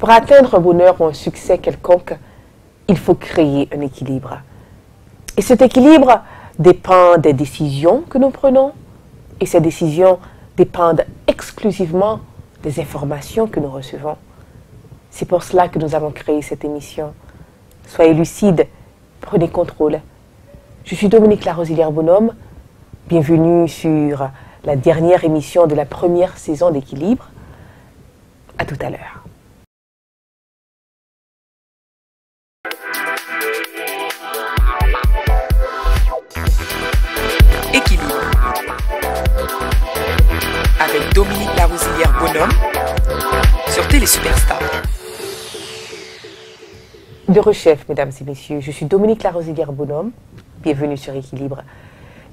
Pour atteindre un bonheur ou un succès quelconque, il faut créer un équilibre. Et cet équilibre dépend des décisions que nous prenons, et ces décisions dépendent exclusivement des informations que nous recevons. C'est pour cela que nous avons créé cette émission. Soyez lucides, prenez contrôle. Je suis Dominique Larosilière-Bonhomme. Bienvenue sur la dernière émission de la première saison d'Équilibre. À tout à l'heure. Équilibre avec Dominique Larosilière-Bonhomme sur Télé Superstar. De rechef, mesdames et messieurs, je suis Dominique Larosilière-Bonhomme. Bienvenue sur Équilibre.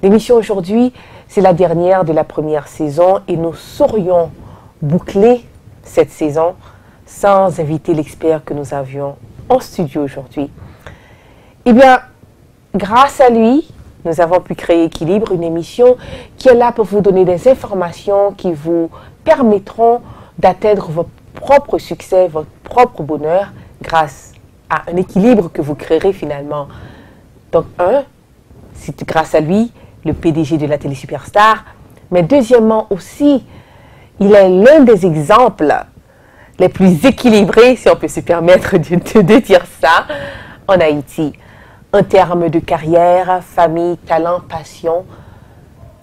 L'émission aujourd'hui, c'est la dernière de la première saison et nous saurions boucler cette saison sans inviter l'expert que nous avions en studio aujourd'hui. Eh bien, grâce à lui, nous avons pu créer Équilibre, une émission qui est là pour vous donner des informations qui vous permettront d'atteindre votre propre succès, votre propre bonheur grâce à un équilibre que vous créerez finalement. Donc, c'est grâce à lui, le PDG de la Télé Superstar, mais deuxièmement aussi, il est l'un des exemples les plus équilibrés, si on peut se permettre de dire ça, en Haïti. En termes de carrière, famille, talent, passion,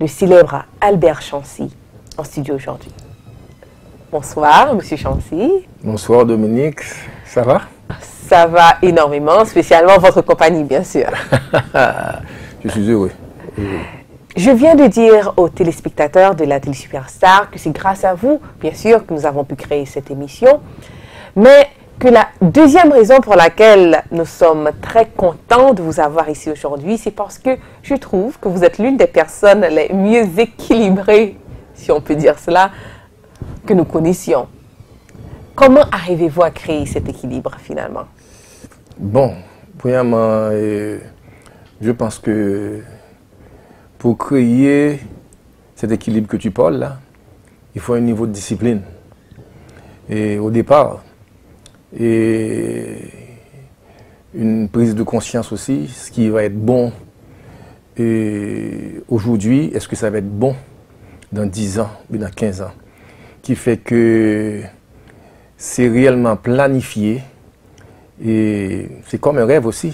le célèbre Albert Chancy, en studio aujourd'hui. Bonsoir, Monsieur Chancy. Bonsoir, Dominique. Ça va? Ça va énormément, spécialement votre compagnie, bien sûr. Je suis heureux. Je viens de dire aux téléspectateurs de la Télé Superstar que c'est grâce à vous, bien sûr, que nous avons pu créer cette émission, mais que la deuxième raison pour laquelle nous sommes très contents de vous avoir ici aujourd'hui, c'est parce que je trouve que vous êtes l'une des personnes les mieux équilibrées, si on peut dire cela, que nous connaissions. Comment arrivez-vous à créer cet équilibre finalement? Bon, premièrement, je pense que pour créer cet équilibre que tu parles là, il faut un niveau de discipline. Et au départ, et une prise de conscience aussi, ce qui va être bon aujourd'hui, est-ce que ça va être bon dans 10 ans ou dans 15 ans, qui fait que c'est réellement planifié et c'est comme un rêve aussi.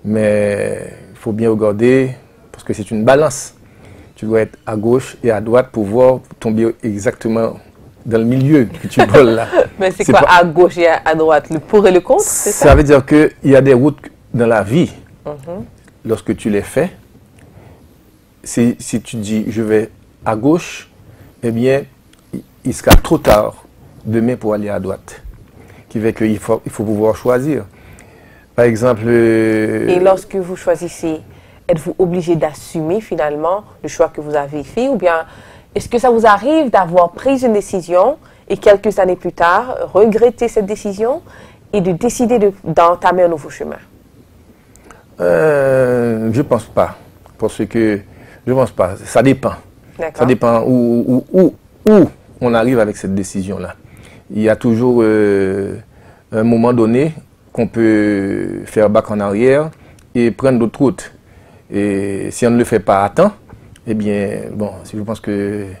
Mais il faut bien regarder parce que c'est une balance. Tu dois être à gauche et à droite pour pouvoir tomber exactement dans le milieu que tu voles là. Mais c'est quoi à gauche et à droite? Le pour et le contre, c'est ça? Ça veut dire qu'il y a des routes dans la vie. Lorsque tu les fais, si tu dis je vais à gauche, eh bien, il sera trop tard demain pour aller à droite. Qui fait qu'il faut pouvoir choisir. Par exemple... Et lorsque vous choisissez, êtes-vous obligé d'assumer finalement le choix que vous avez fait? Ou bien est-ce que ça vous arrive d'avoir pris une décision et quelques années plus tard, regretter cette décision et de décider d'entamer un nouveau chemin? Je ne pense pas. Parce que je ne pense pas. Ça dépend. Ça dépend où on arrive avec cette décision-là. Il y a toujours un moment donné qu'on peut faire back en arrière et prendre d'autres routes. Et si on ne le fait pas à temps, eh bien, bon, je pense qu'il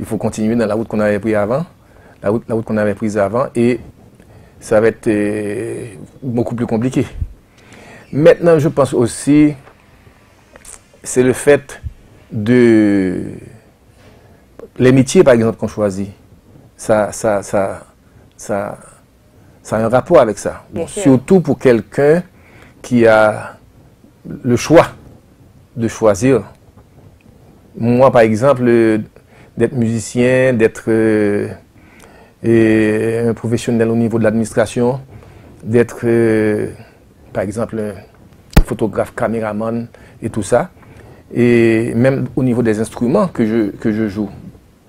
faut continuer dans la route qu'on avait prise avant, la route qu'on avait prise avant, et ça va être beaucoup plus compliqué. Maintenant, je pense aussi, c'est le fait de... Les métiers, par exemple, qu'on choisit, ça a un rapport avec ça. Bon, surtout pour quelqu'un qui a le choix de choisir. Moi, par exemple, d'être musicien, d'être un professionnel au niveau de l'administration, d'être, par exemple, un photographe, caméraman et tout ça. Et même au niveau des instruments que je joue.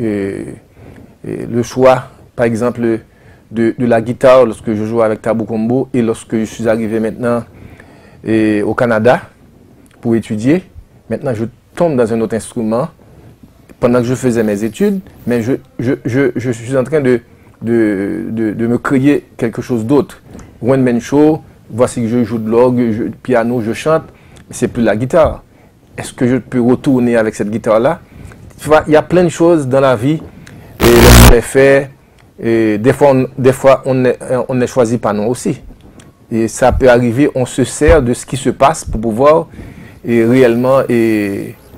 Le choix, par exemple, de la guitare lorsque je joue avec Tabou Combo et lorsque je suis arrivé maintenant au Canada pour étudier. Maintenant, je tombe dans un autre instrument pendant que je faisais mes études, mais je suis en train de de me créer quelque chose d'autre. One man show, voici que je joue de l'orgue, piano, je chante, c'est plus la guitare. Est-ce que je peux retourner avec cette guitare-là? Tu vois, il y a plein de choses dans la vie, et on les fait, et des fois on est choisi par nous aussi. Et ça peut arriver, on se sert de ce qui se passe pour pouvoir réellement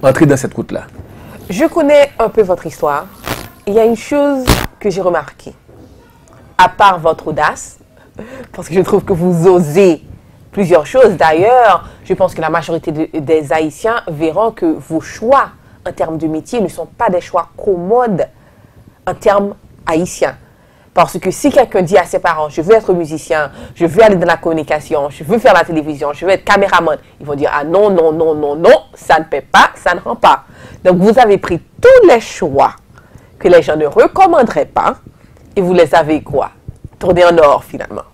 entrer dans cette route-là. Je connais un peu votre histoire. Il y a une chose que j'ai remarquée. À part votre audace, parce que je trouve que vous osez plusieurs choses. D'ailleurs, je pense que la majorité des Haïtiens verront que vos choix en termes de métier ne sont pas des choix commodes en termes haïtiens. Parce que si quelqu'un dit à ses parents, je veux être musicien, je veux aller dans la communication, je veux faire la télévision, je veux être caméraman, ils vont dire, ah non, non, non, non, non, ça ne paie pas, ça ne rend pas. Donc vous avez pris tous les choix que les gens ne recommanderaient pas et vous les avez quoi? Tournés en or finalement.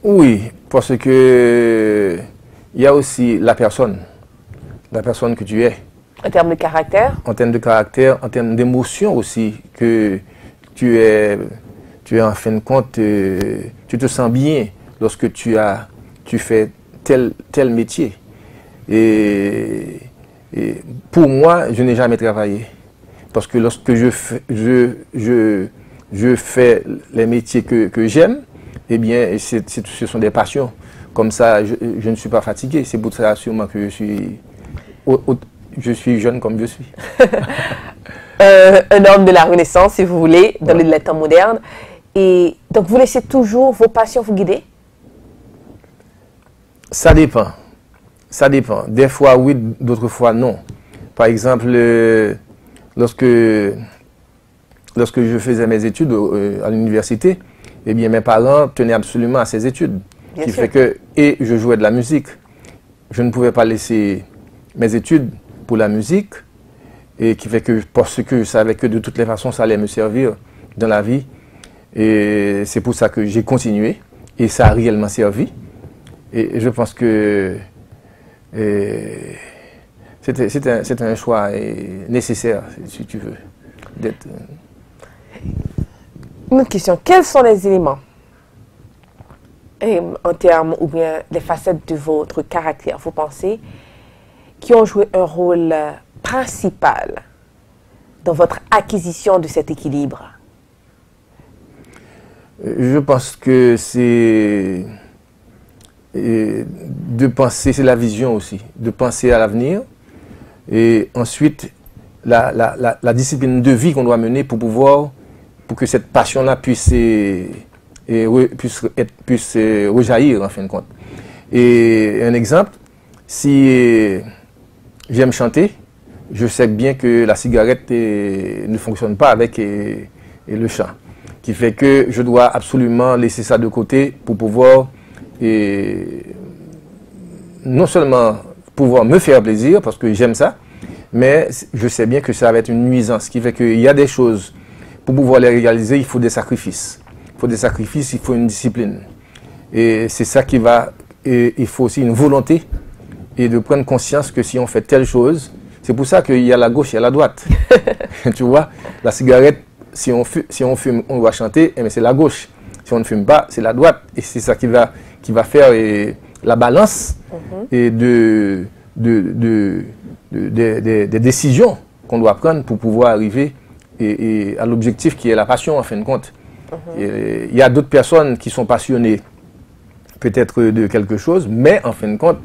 Oui, parce que il y a aussi la personne que tu es. En termes de caractère? En termes de caractère, en termes d'émotion aussi, que tu es en fin de compte, tu te sens bien lorsque tu fais tel métier. Et pour moi, je n'ai jamais travaillé. Parce que lorsque je fais les métiers que j'aime, eh bien, ce sont des passions. Comme ça, je ne suis pas fatigué. C'est pour ça sûrement que je suis jeune comme je suis. Un homme de la Renaissance, si vous voulez, dans les temps modernes. Et donc, vous laissez toujours vos passions vous guider? Ça dépend. Ça dépend. Des fois, oui, d'autres fois, non. Par exemple, lorsque je faisais mes études à l'université, eh bien, mes parents tenaient absolument à ces études. Et je jouais de la musique. Je ne pouvais pas laisser mes études pour la musique, et qui fait que, parce que je savais que de toutes les façons, ça allait me servir dans la vie. Et c'est pour ça que j'ai continué, et ça a réellement servi. Et je pense que c'est un choix nécessaire, si tu veux. Une autre question. Quels sont les éléments, en termes, ou bien les facettes de votre caractère, vous pensez, qui ont joué un rôle principal dans votre acquisition de cet équilibre? Je pense que c'est de penser, c'est la vision aussi, de penser à l'avenir, et ensuite la discipline de vie qu'on doit mener pour que cette passion-là puisse rejaillir en fin de compte. Et un exemple, si j'aime chanter, je sais bien que la cigarette ne fonctionne pas avec le chant, qui fait que je dois absolument laisser ça de côté pour pouvoir non seulement pouvoir me faire plaisir, parce que j'aime ça, mais je sais bien que ça va être une nuisance, qui fait qu'il y a des choses, pour pouvoir les réaliser, il faut des sacrifices. Il faut des sacrifices, il faut une discipline. Et c'est ça qui va... Et il faut aussi une volonté, et de prendre conscience que si on fait telle chose, c'est pour ça qu'il y a la gauche et la droite. Tu vois, la cigarette, si on fume, on doit chanter, mais c'est la gauche. Si on ne fume pas, c'est la droite. Et c'est ça qui va faire la balance et des décisions qu'on doit prendre pour pouvoir arriver à l'objectif qui est la passion en fin de compte. Il y a d'autres personnes qui sont passionnées peut-être de quelque chose, mais en fin de compte,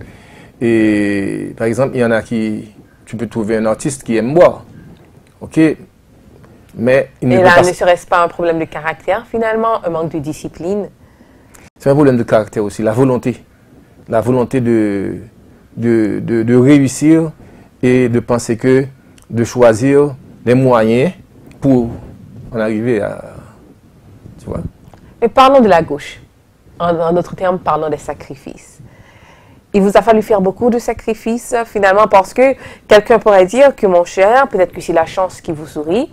par exemple, il y en a tu peux trouver un artiste qui aime boire, ok, mais il ne ne serait-ce pas un problème de caractère finalement, un manque de discipline? C'est un problème de caractère aussi, la volonté de réussir et de penser de choisir les moyens pour en arriver à, tu vois. Mais parlons de la gauche. En d'autres termes, parlons des sacrifices. Il vous a fallu faire beaucoup de sacrifices, finalement, parce que quelqu'un pourrait dire que, mon cher, peut-être que c'est la chance qui vous sourit,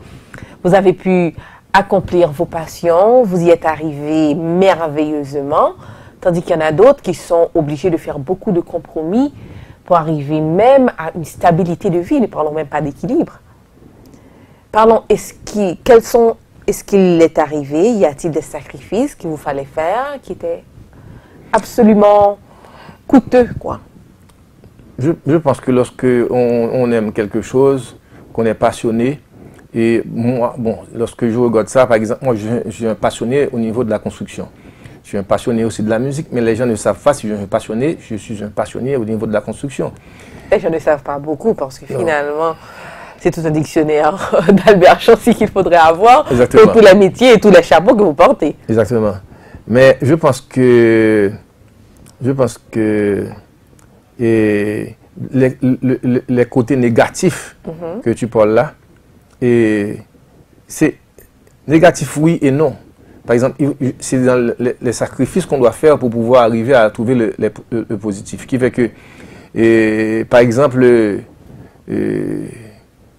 vous avez pu accomplir vos passions, vous y êtes arrivé merveilleusement, tandis qu'il y en a d'autres qui sont obligés de faire beaucoup de compromis pour arriver même à une stabilité de vie, ne parlons même pas d'équilibre. Parlons, quels sont est-ce qu'il est arrivé? Y a-t-il des sacrifices qu'il vous fallait faire qui étaient absolument coûteux, quoi? Je pense que lorsque on aime quelque chose, qu'on est passionné, et moi, bon, lorsque je regarde ça, par exemple, moi, je suis un passionné au niveau de la construction. Je suis un passionné aussi de la musique, mais les gens ne savent pas si je suis un passionné. Je suis un passionné au niveau de la construction. Les gens ne savent pas beaucoup parce que finalement, c'est tout un dictionnaire d'Albert Chancy qu'il faudrait avoir pour tous les métiers et tous les chapeaux que vous portez. Exactement. Mais je pense que et les côtés négatifs que tu parles là, c'est négatif oui et non. Par exemple, c'est dans les sacrifices qu'on doit faire pour pouvoir arriver à trouver le positif. Qui fait que, par exemple,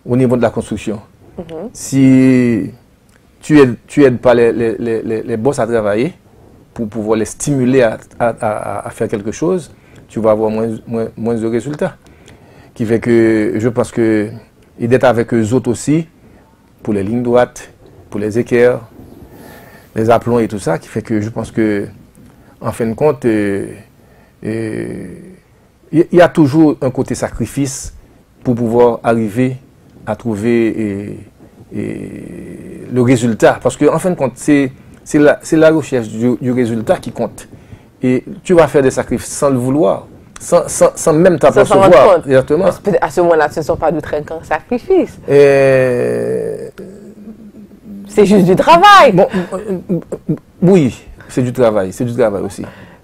au niveau de la construction, si tu aides pas les boss à travailler pour pouvoir les stimuler à faire quelque chose, tu vas avoir moins de résultats. Qui fait que je pense que d'être avec eux autres aussi, pour les lignes droites, pour les équerres, les aplombs et tout ça, qui fait que je pense que, en fin de compte, il y a toujours un côté sacrifice pour pouvoir arriver à trouver le résultat. Parce qu'en fin de compte, c'est la recherche du résultat qui compte. Et tu vas faire des sacrifices sans le vouloir, sans même t'apercevoir. Exactement. À ce moment-là, ce ne sont pas de très grands sacrifices. C'est juste du travail. Bon, oui, c'est du travail aussi.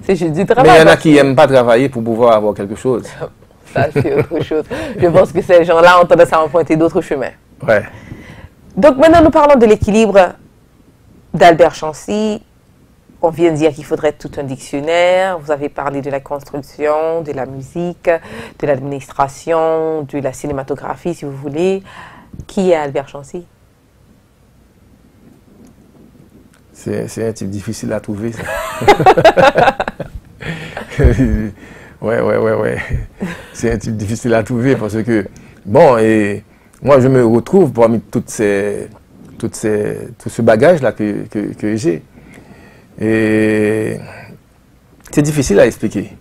C'est juste du travail. Mais il y en a qui n'aiment pas travailler pour pouvoir avoir quelque chose. Ça, c'est autre chose. Je pense que ces gens-là ont tendance à emprunter d'autres chemins. Ouais. Donc maintenant, nous parlons de l'équilibre d'Albert Chancy. On vient de dire qu'il faudrait tout un dictionnaire. Vous avez parlé de la construction, de la musique, de l'administration, de la cinématographie, si vous voulez. Qui est Albert Chancy? C'est un type difficile à trouver, ça. Ouais. C'est un type difficile à trouver parce que, bon, et moi, je me retrouve parmi tout ce bagage-là que j'ai. Et c'est difficile à expliquer.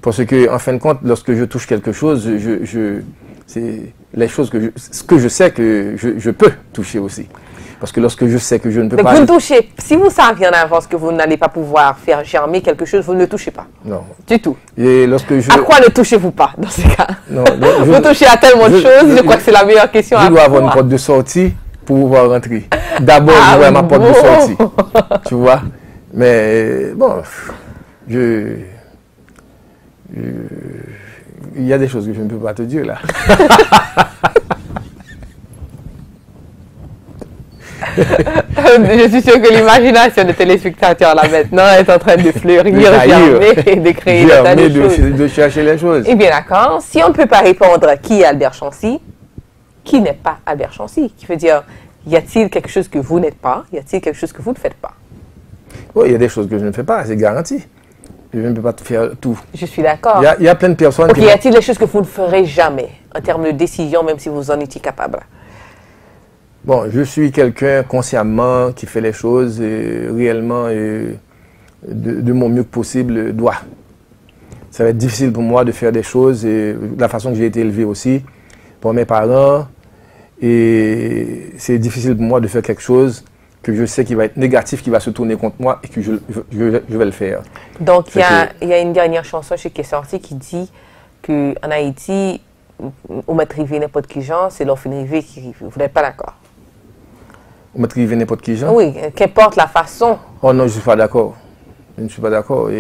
Parce que, en fin de compte, lorsque je touche quelque chose, c'est ce que je sais que je peux toucher aussi. Parce que lorsque je sais que je ne peux pas... Vous ne touchez, si vous saviez en avance que vous n'allez pas pouvoir faire germer quelque chose, vous ne le touchez pas. Non. Du tout. Et lorsque À quoi ne touchez-vous pas dans ces cas? Non, vous touchez à tellement de choses, je crois que c'est la meilleure question à Je dois avoir une porte de sortie pour pouvoir rentrer. D'abord, je dois ma porte de sortie. Tu vois? Mais bon, il y a des choses que je ne peux pas te dire là. Je suis sûr que l'imagination des téléspectateurs là maintenant est en train de fleurir, germer et de créer des tas de choses. De chercher les choses. Eh bien d'accord, si on ne peut pas répondre qui est Albert Chancy, qui n'est pas Albert Chancy? Qui veut dire, y a-t-il quelque chose que vous n'êtes pas? Y a-t-il quelque chose que vous ne faites pas? Oui, il y a des choses que je ne fais pas, c'est garanti. Je ne peux pas faire tout. Je suis d'accord. Il y a plein de personnes qui... y a-t-il des choses que vous ne ferez jamais en termes de décision, même si vous en étiez capable? Bon, je suis quelqu'un consciemment qui fait les choses réellement de mon mieux que possible doit. Ça va être difficile pour moi de faire des choses et de la façon que j'ai été élevé aussi pour mes parents. Et c'est difficile pour moi de faire quelque chose que je sais qui va être négatif, qui va se tourner contre moi et que je vais le faire. Donc, il y a une dernière chanson qui est sortie qui dit qu'en Haïti, on met rivé n'importe qui genre, c'est l'orphelin rivé qui rive. Vous n'êtes pas d'accord? On met rivé n'importe qui genre? Oui, qu'importe la façon. Oh non, je ne suis pas d'accord. Je ne suis pas d'accord.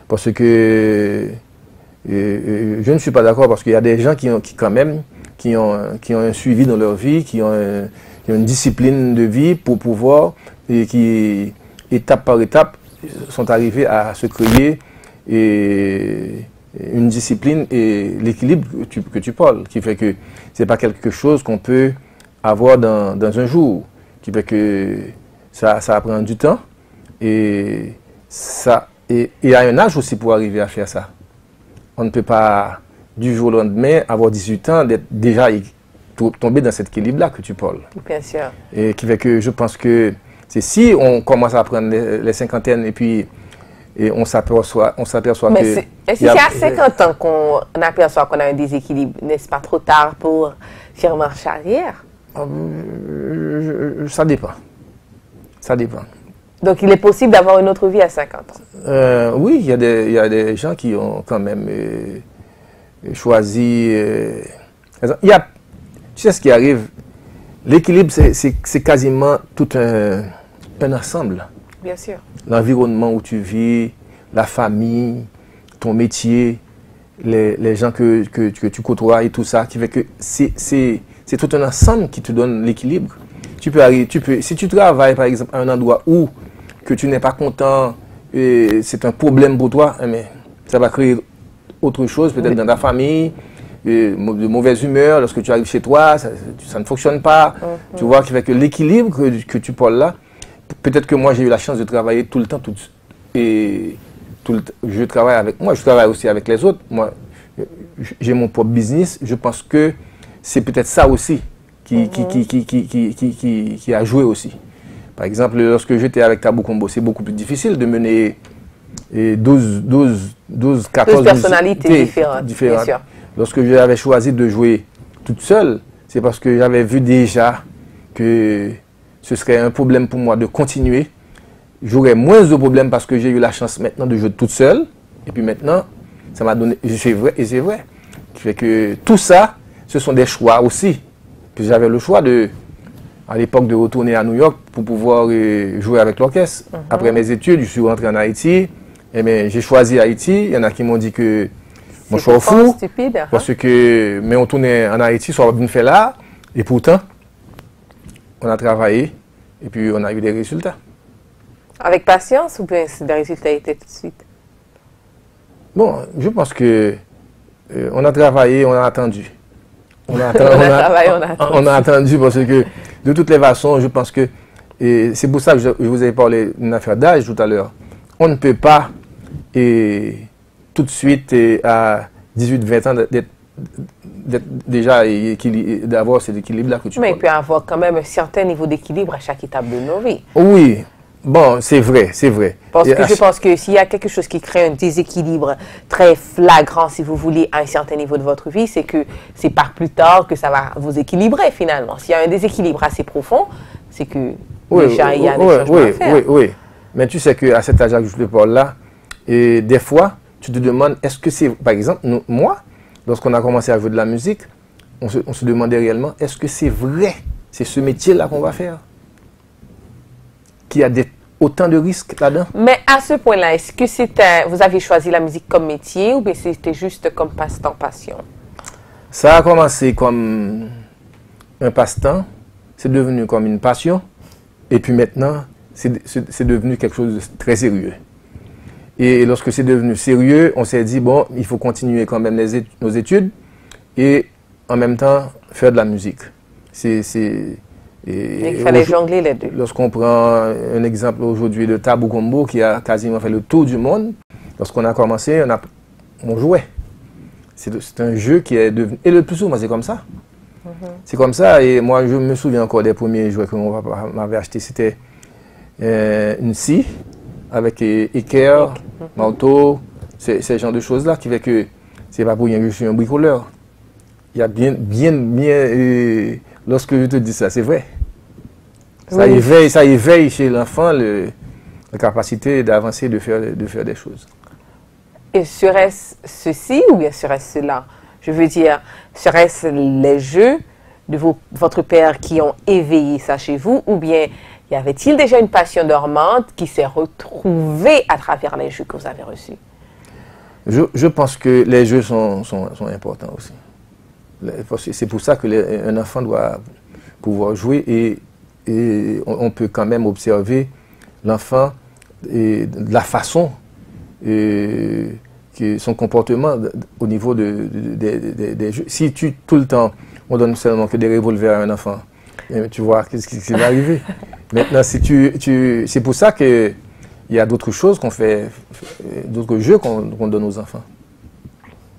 Parce que je ne suis pas d'accord parce qu'il y a des gens qui ont un suivi dans leur vie, qui ont une discipline de vie pour pouvoir, et qui, étape par étape, sont arrivés à se créer une discipline et l'équilibre que tu parles, qui fait que ce n'est pas quelque chose qu'on peut avoir dans un jour, qui fait que ça prend du temps et il y a un âge aussi pour arriver à faire ça. On ne peut pas du jour au lendemain avoir 18 ans, d'être déjà tomber dans cet équilibre-là que tu parles. Bien sûr. Et qui fait que je pense que c'est si on commence à prendre les cinquantaines et puis on s'aperçoit que... Mais c'est à 50 ans qu'on aperçoit qu'on a un déséquilibre, n'est-ce pas trop tard pour faire marche arrière? Ça dépend. Ça dépend. Donc il est possible d'avoir une autre vie à 50 ans? Oui, il y a des gens qui ont quand même choisi... tu sais ce qui arrive? L'équilibre, c'est quasiment tout un ensemble. Bien sûr. L'environnement où tu vis, la famille, ton métier, les gens que tu côtoies et tout ça, qui fait que c'est tout un ensemble qui te donne l'équilibre. Si tu travailles par exemple à un endroit où que tu n'es pas content, c'est un problème pour toi, mais ça va créer autre chose, peut-être dans ta famille, de mauvaise humeur, lorsque tu arrives chez toi, ça ne fonctionne pas. Tu vois, qui fait que l'équilibre que tu parles là, peut-être que moi j'ai eu la chance de travailler tout le temps, je travaille avec moi, je travaille aussi avec les autres. Moi, j'ai mon propre business. Je pense que c'est peut-être ça aussi qui a joué aussi. Par exemple, lorsque j'étais avec Tabou Combo, c'est beaucoup plus difficile de mener 12 personnalités différentes. Bien sûr. Lorsque j'avais choisi de jouer toute seule, c'est parce que j'avais vu déjà que ce serait un problème pour moi de continuer. J'aurais moins de problèmes parce que j'ai eu la chance maintenant de jouer toute seule. Et puis maintenant, ça m'a donné... C'est vrai, et c'est vrai. Qui fait que tout ça, ce sont des choix aussi. Que j'avais le choix à l'époque de retourner à New York pour pouvoir jouer avec l'orchestre. Après mes études, je suis rentré en Haïti. Et bien, j'ai choisi Haïti. Il y en a qui m'ont dit que mon choix fou. Stupide. Parce que, mais on tournait en Haïti, soit bien fait là. Et pourtant, on a travaillé et puis on a eu des résultats. Avec patience ou bien des résultats étaient tout de suite? Bon, je pense que on a travaillé, on a attendu. On a attendu parce que de toutes les façons, je pense que c'est pour ça que je vous ai parlé d'une affaire d'âge tout à l'heure. On ne peut pas tout de suite à 18-20 ans d'avoir cet équilibre-là que tu Mais il peut y avoir quand même un certain niveau d'équilibre à chaque étape de nos vies. Oui, bon, c'est vrai, c'est vrai. Parce que je pense que s'il y a quelque chose qui crée un déséquilibre très flagrant, si vous voulez, à un certain niveau de votre vie, c'est que c'est par plus tard que ça va vous équilibrer finalement. S'il y a un déséquilibre assez profond, c'est que déjà il y a des changements à faire. Oui. Mais tu sais qu'à cet âge-là que je te parle là, et des fois, tu te demandes, est-ce que c'est, par exemple, moi, lorsqu'on a commencé à jouer de la musique, on se demandait réellement, est-ce que c'est vrai, c'est ce métier-là qu'on va faire, qu'il y a autant de risques là-dedans? Mais à ce point-là, est-ce que vous avez choisi la musique comme métier ou bien c'était juste comme passe-temps, passion? Ça a commencé comme un passe-temps, c'est devenu comme une passion, et puis maintenant, c'est devenu quelque chose de très sérieux. Et lorsque c'est devenu sérieux, on s'est dit, bon, il faut continuer quand même nos études et en même temps faire de la musique. Il fallait jongler les deux. Lorsqu'on prend un exemple aujourd'hui de Tabou Combo qui a quasiment fait le tour du monde, lorsqu'on a commencé, on jouait. C'est un jeu qui est devenu... Et le plus souvent, c'est comme ça. C'est comme ça. Et moi, je me souviens encore des premiers jouets que mon papa m'avait acheté. C'était une scie avec équerre, marteau, ce genre de choses-là qui fait que c'est pas pour rien que je suis un bricoleur. Il y a bien, lorsque je te dis ça, c'est vrai. Ça éveille chez l'enfant la capacité d'avancer, de faire des choses. Et serait-ce ceci ou bien serait-ce cela? Je veux dire, serait-ce les jeux de votre père qui ont éveillé ça chez vous ou bien y avait-il déjà une passion dormante qui s'est retrouvée à travers les jeux que vous avez reçus? Je pense que les jeux sont importants aussi. C'est pour ça qu'un enfant doit pouvoir jouer et on peut quand même observer l'enfant et de la façon son comportement au niveau des jeux. Si tout le temps on donne seulement que des revolvers à un enfant, tu vois qu'est-ce qui va arriver. Maintenant, c'est pour ça qu'il y a d'autres choses qu'on fait, d'autres jeux qu'on donne aux enfants.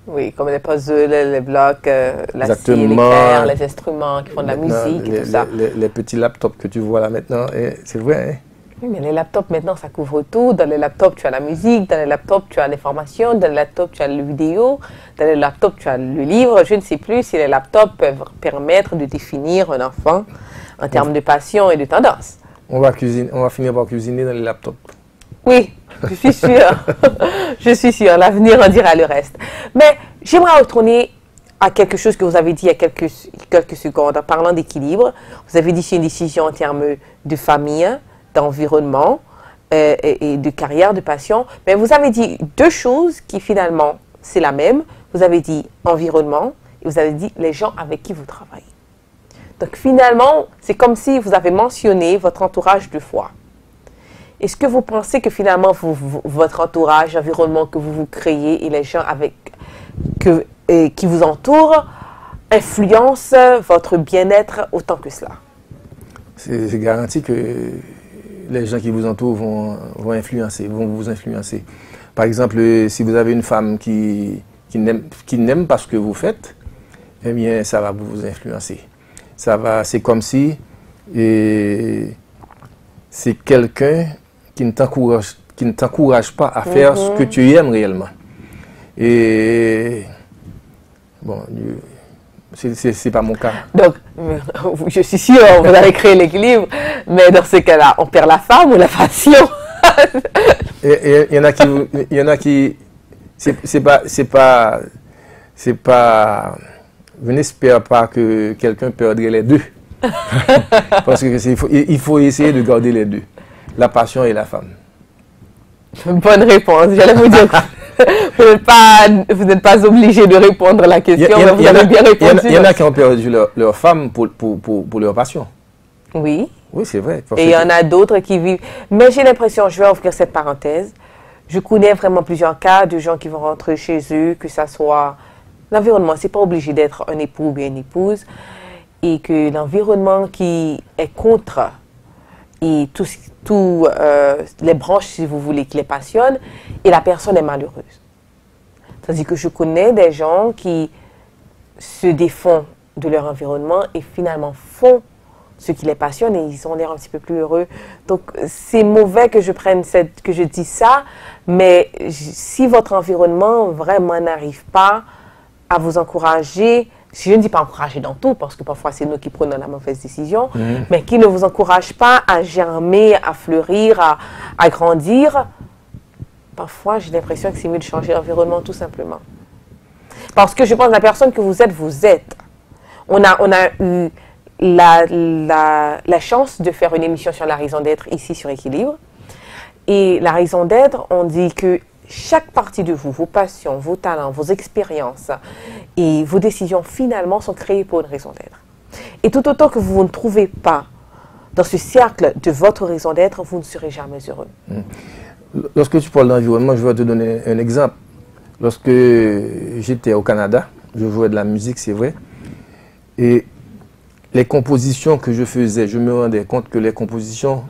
Oui, comme les puzzles, les blocs, la scie, les clairs, les instruments qui font de la musique et tout ça. Les petits laptops que tu vois là maintenant, c'est vrai, hein? Oui, mais les laptops maintenant, ça couvre tout. Dans les laptops, tu as la musique. Dans les laptops, tu as l'information. Dans les laptops, tu as le vidéo. Dans les laptops, tu as le livre. Je ne sais plus si les laptops peuvent permettre de définir un enfant en termes de passion et de tendance. On va finir par cuisiner dans les laptops. Oui, je suis sûre. Je suis sûre. L'avenir en dira le reste. Mais j'aimerais retourner à quelque chose que vous avez dit il y a quelques secondes en parlant d'équilibre. Vous avez dit c'est une décision en termes de famille, d'environnement et de carrière, de passion. Mais vous avez dit deux choses qui finalement, c'est la même. Vous avez dit environnement et vous avez dit les gens avec qui vous travaillez. Donc finalement, c'est comme si vous avez mentionné votre entourage deux fois. Est-ce que vous pensez que finalement, votre entourage, l'environnement que vous créez et les gens qui vous entourent influencent votre bien-être autant que cela? C'est garanti que les gens qui vous entourent vont vous influencer. Par exemple, si vous avez une femme qui n'aime pas ce que vous faites, eh bien, ça va vous influencer. C'est comme si c'est quelqu'un qui ne t'encourage pas à faire ce que tu aimes réellement. Et bon, c'est pas mon cas. Donc, je suis sûre, vous allez créer l'équilibre, mais dans ce cas-là, on perd la femme ou la passion? Il y en a qui, c'est pas, je n'espère pas que quelqu'un perdrait les deux. Parce qu'il faut essayer de garder les deux, la passion et la femme. Bonne réponse. J'allais vous dire vous n'êtes pas obligé de répondre à la question, mais vous avez bien répondu. Il y en a qui ont perdu leur femme pour leur passion. Oui. Oui, c'est vrai. Et il y en a d'autres qui vivent. Mais j'ai l'impression, je vais ouvrir cette parenthèse, je connais vraiment plusieurs cas de gens qui vont rentrer chez eux, que ça soit l'environnement, c'est pas obligé d'être un époux ou bien une épouse, et que l'environnement qui est contre et tous les branches, si vous voulez, qui les passionnent, et la personne est malheureuse. C'est-à-dire que je connais des gens qui se défont de leur environnement et finalement font ce qui les passionne et ils ont l'air un petit peu plus heureux. Donc, c'est mauvais que je dise ça, mais si votre environnement vraiment n'arrive pas à vous encourager, si je ne dis pas encourager dans tout, parce que parfois c'est nous qui prenons la mauvaise décision, mais qui ne vous encourage pas à germer, à fleurir, à grandir, parfois j'ai l'impression que c'est mieux de changer d'environnement tout simplement. Parce que je pense que la personne que vous êtes, vous êtes. On a eu la chance de faire une émission sur la raison d'être ici sur Équilibre. Et la raison d'être, on dit que chaque partie de vous, vos passions, vos talents, vos expériences et vos décisions finalement sont créées pour une raison d'être. Et tout autant que vous ne trouvez pas dans ce cercle de votre raison d'être, vous ne serez jamais heureux. Lorsque tu parles d'environnement, je vais te donner un exemple. Lorsque j'étais au Canada, je jouais de la musique, c'est vrai, et les compositions que je faisais, je me rendais compte que les compositions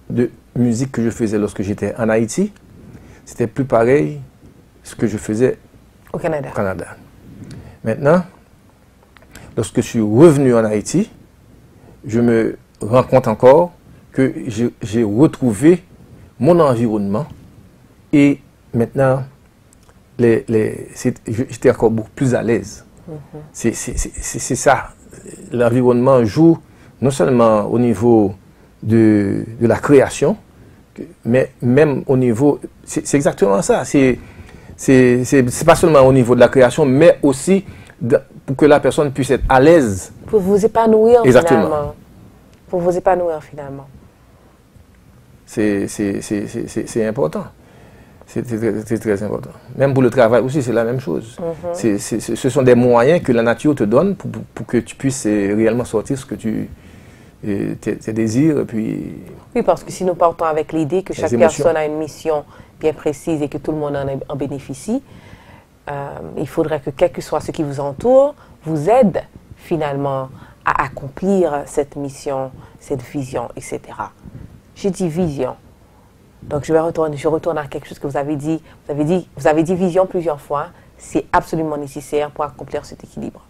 de musique que je faisais lorsque j'étais en Haïti, c'était plus pareil ce que je faisais au Canada. Maintenant, lorsque je suis revenu en Haïti, je me rends compte encore que j'ai retrouvé mon environnement et maintenant, j'étais encore beaucoup plus à l'aise. C'est ça. L'environnement joue non seulement au niveau de la création, mais même au niveau, c'est exactement ça. C'est pas seulement au niveau de la création, mais aussi pour que la personne puisse être à l'aise. Pour vous épanouir exactement. Finalement. Pour vous épanouir finalement. C'est important. C'est très important. Même pour le travail aussi, c'est la même chose. Ce sont des moyens que la nature te donne pour que tu puisses réellement sortir ce que tes désirs. Puis oui, parce que si nous partons avec l'idée que chaque personne a une mission bien précise et que tout le monde en bénéficie, il faudrait que quel que soit ce qui vous entoure, vous aide finalement à accomplir cette mission, cette vision, etc. J'ai dit vision. Donc je retourne à quelque chose que vous avez dit. Vous avez dit vision plusieurs fois. c'est absolument nécessaire pour accomplir cet équilibre.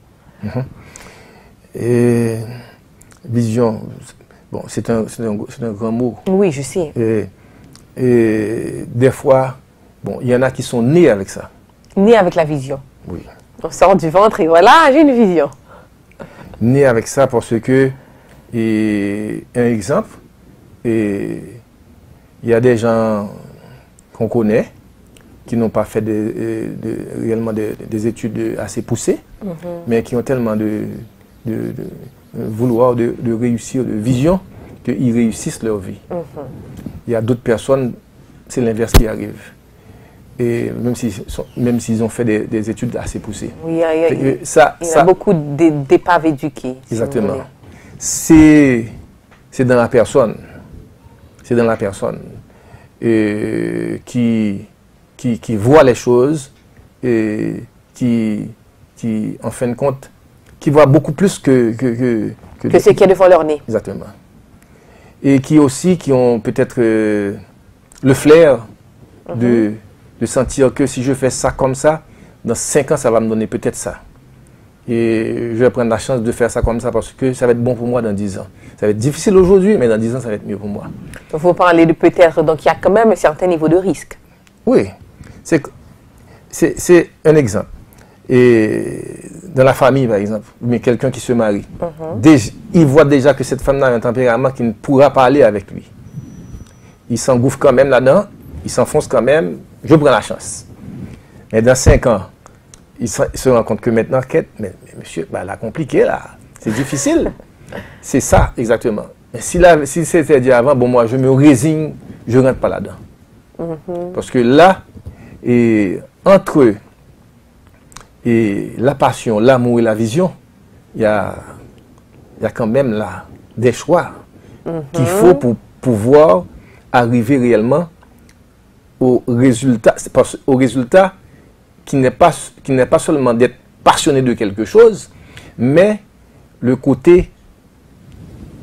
Et vision, bon, c'est un grand mot. Oui, je sais. Et des fois, bon, il y en a qui sont nés avec ça. Nés avec la vision. Oui. On sort du ventre et voilà, j'ai une vision. Nés avec ça parce que, et un exemple, et il y a des gens qu'on connaît qui n'ont pas fait réellement des études assez poussées, mais qui ont tellement de vouloir de réussir, de vision, qu'ils réussissent leur vie. Il y a d'autres personnes, c'est l'inverse qui arrive. Et même s'ils ont fait des études assez poussées. Oui, il y a beaucoup d'épaves éduquées. Exactement. C'est dans la personne. C'est dans la personne qui voit les choses et qui, en fin de compte, qui voit beaucoup plus que ceux qui est devant leur nez. Exactement. Et qui ont peut-être le flair de sentir que si je fais ça comme ça, dans 5 ans, ça va me donner peut-être ça. Et je vais prendre la chance de faire ça comme ça parce que ça va être bon pour moi dans 10 ans. Ça va être difficile aujourd'hui, mais dans 10 ans, ça va être mieux pour moi. Il faut parler de peut-être, donc il y a quand même un certain niveau de risque. Oui, c'est un exemple. Et dans la famille, par exemple, mais quelqu'un qui se marie, il voit déjà que cette femme-là a un tempérament qui ne pourra pas aller avec lui. Il s'engouffre quand même là-dedans, il s'enfonce quand même, je prends la chance. Mais dans 5 ans, il se rend compte que maintenant, mais monsieur, elle a compliqué là, c'est difficile. C'est ça, exactement. Mais si c'était dit avant, bon, moi, je me résigne, je ne rentre pas là-dedans. Parce que là, entre la passion, l'amour et la vision, il y a quand même là des choix qu'il faut pour pouvoir arriver réellement au résultat qui n'est pas seulement d'être passionné de quelque chose, mais le côté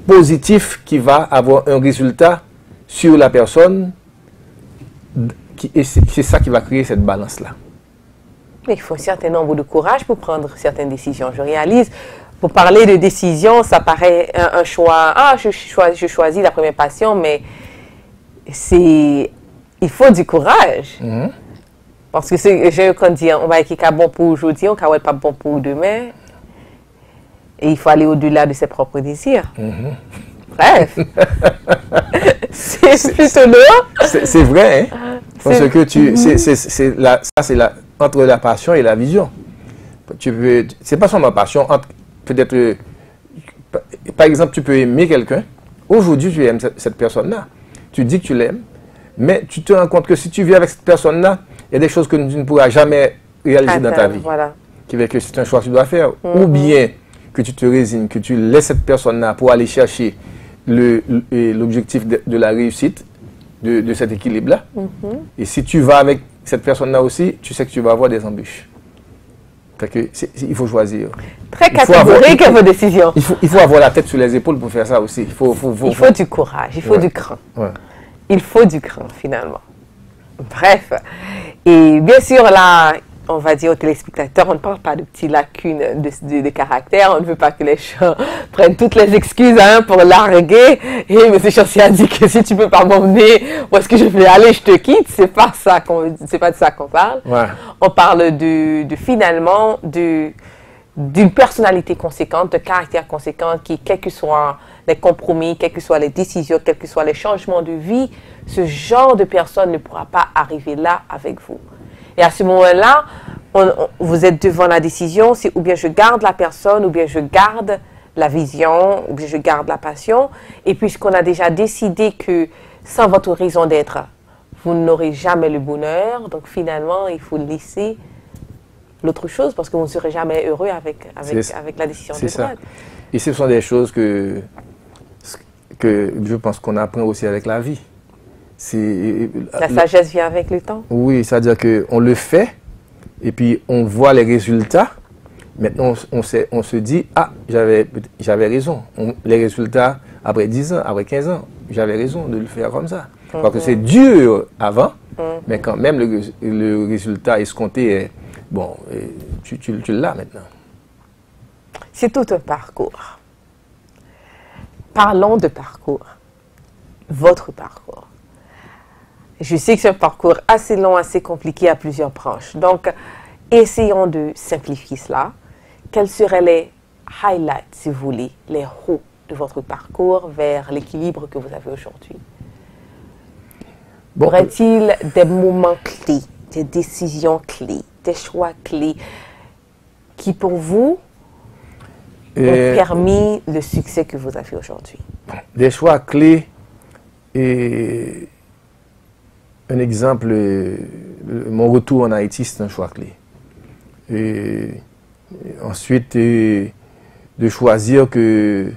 positif qui va avoir un résultat sur la personne, et c'est ça qui va créer cette balance-là. Mais il faut un certain nombre de courage pour prendre certaines décisions. Je réalise, pour parler de décision, ça paraît un choix. Ah, je choisis la première passion, mais il faut du courage. Parce que je quand dit, on va être bon pour aujourd'hui, on ne va pas bon pour demain. Et il faut aller au-delà de ses propres désirs. Bref. C'est plutôt lourd. C'est vrai, hein? Parce que c'est entre la passion et la vision. C'est pas seulement passion. Peut-être, par exemple, tu peux aimer quelqu'un. Aujourd'hui, tu aimes cette personne-là. Tu dis que tu l'aimes. Mais tu te rends compte que si tu vis avec cette personne-là, il y a des choses que tu ne pourras jamais réaliser dans ta vie. Voilà. Qui veut que c'est un choix que tu dois faire. Ou bien que tu te résignes, que tu laisses cette personne-là pour aller chercher l'objectif de la réussite de cet équilibre-là. Et si tu vas avec cette personne-là aussi, tu sais que tu vas avoir des embûches. Il faut choisir. Très catégorique vos décisions. Il faut avoir la tête sur les épaules pour faire ça aussi. Il faut du courage, il faut du cran. Ouais. Il faut du cran, finalement. Bref. Et bien sûr, là, on va dire aux téléspectateurs, on ne parle pas de petites lacunes de caractère. On ne veut pas que les gens prennent toutes les excuses pour larguer. Et M. Chancy a dit que si tu ne peux pas m'emmener où est-ce que je vais aller, je te quitte. C'est pas de ça qu'on parle. Ouais. On parle finalement d'une personnalité conséquente, de caractère conséquent qui, quels que soient les compromis, quelles que soient les décisions, quels que soient les changements de vie, ce genre de personne ne pourra pas arriver là avec vous. Et à ce moment-là, vous êtes devant la décision, c'est ou bien je garde la personne, ou bien je garde la vision, ou bien je garde la passion. Et puisqu'on a déjà décidé que sans votre raison d'être, vous n'aurez jamais le bonheur, donc finalement, il faut laisser l'autre chose parce que vous ne serez jamais heureux avec la décision de droite. Et ce sont des choses que je pense qu'on apprend aussi avec la vie. La sagesse vient avec le temps. Oui, c'est-à-dire qu'on le fait et puis on voit les résultats. Maintenant, on se dit, ah, j'avais raison. Les résultats, après 10 ans, après 15 ans, j'avais raison de le faire comme ça. Parce que c'est dur avant, mais quand même, le résultat escompté bon, tu l'as maintenant. C'est tout un parcours. Parlons de parcours. Votre parcours. Je sais que c'est un parcours assez long, assez compliqué à plusieurs branches. Donc, essayons de simplifier cela. Quels seraient les highlights, si vous voulez, les hauts de votre parcours vers l'équilibre que vous avez aujourd'hui? Bon, aurait-il des moments clés, des décisions clés, des choix clés qui, pour vous, ont permis le succès que vous avez aujourd'hui? Des choix clés, et un exemple, mon retour en Haïti, c'est un choix clé. Et ensuite, de choisir que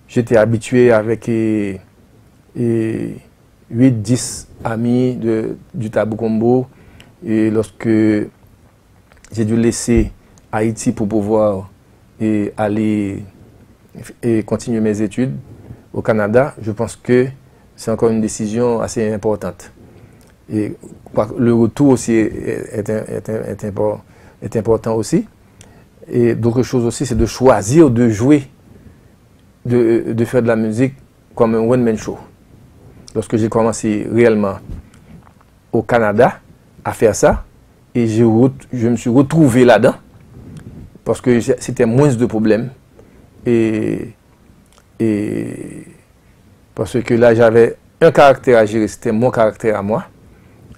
j'étais habitué avec 8-10 amis du Tabou Combo, et lorsque j'ai dû laisser Haïti pour pouvoir aller et continuer mes études au Canada, je pense que c'est encore une décision assez importante. Et le retour aussi est important aussi. Et d'autres choses aussi, c'est de choisir de jouer, de faire de la musique comme un one-man show. Lorsque j'ai commencé réellement au Canada à faire ça, et je me suis retrouvé là-dedans, parce que c'était moins de problèmes. Et parce que là, j'avais un caractère à gérer, c'était mon caractère à moi,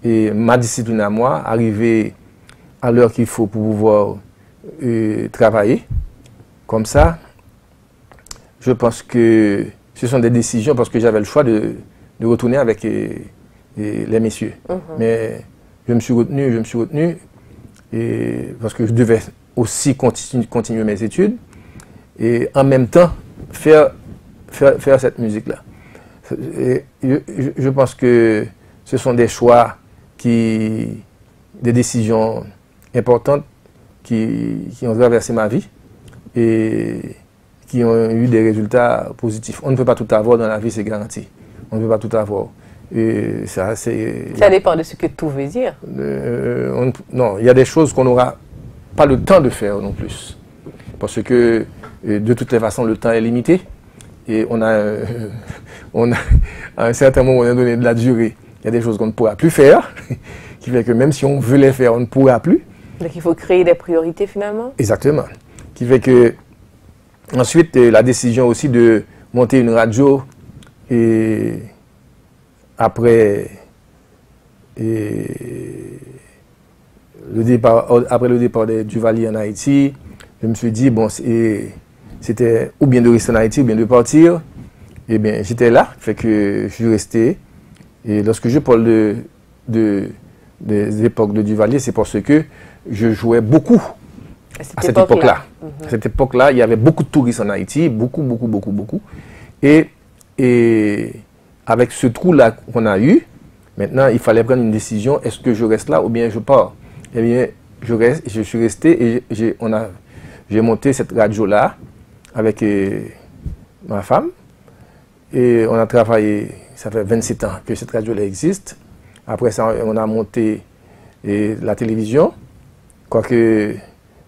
et ma discipline à moi, arriver à l'heure qu'il faut pour pouvoir travailler. Comme ça, je pense que ce sont des décisions, parce que j'avais le choix de retourner avec les messieurs. Mais je me suis retenu, et parce que je devais aussi continuer mes études, et en même temps faire cette musique-là. Je pense que ce sont des choix, des décisions importantes qui ont traversé ma vie et qui ont eu des résultats positifs. On ne peut pas tout avoir dans la vie, c'est garanti. On ne peut pas tout avoir. Et ça dépend de ce que tout veut dire. Non, il y a des choses qu'on n'aura pas le temps de faire non plus. Parce que de toutes les façons, le temps est limité. Et on a à un certain moment donné de la durée, il y a des choses qu'on ne pourra plus faire, qui fait que même si on veut les faire, on ne pourra plus. Donc il faut créer des priorités finalement. Exactement. Qui fait que ensuite la décision aussi de monter une radio, et après le départ de Duvalier en Haïti, je me suis dit bon, c'était ou bien de rester en Haïti ou bien de partir. Et bien j'étais là, fait que je suis resté. Et lorsque je parle des époques de Duvalier, c'est parce que je jouais beaucoup à cette époque-là. À cette époque-là, il y avait beaucoup de touristes en Haïti, beaucoup. Et avec ce trou-là qu'on a eu, maintenant, il fallait prendre une décision, est-ce que je reste là ou bien je pars? Eh bien, je suis resté et j'ai monté cette radio-là avec ma femme. Et on a travaillé, ça fait 27 ans que cette radio-là existe. Après ça, on a monté la télévision. Quoique,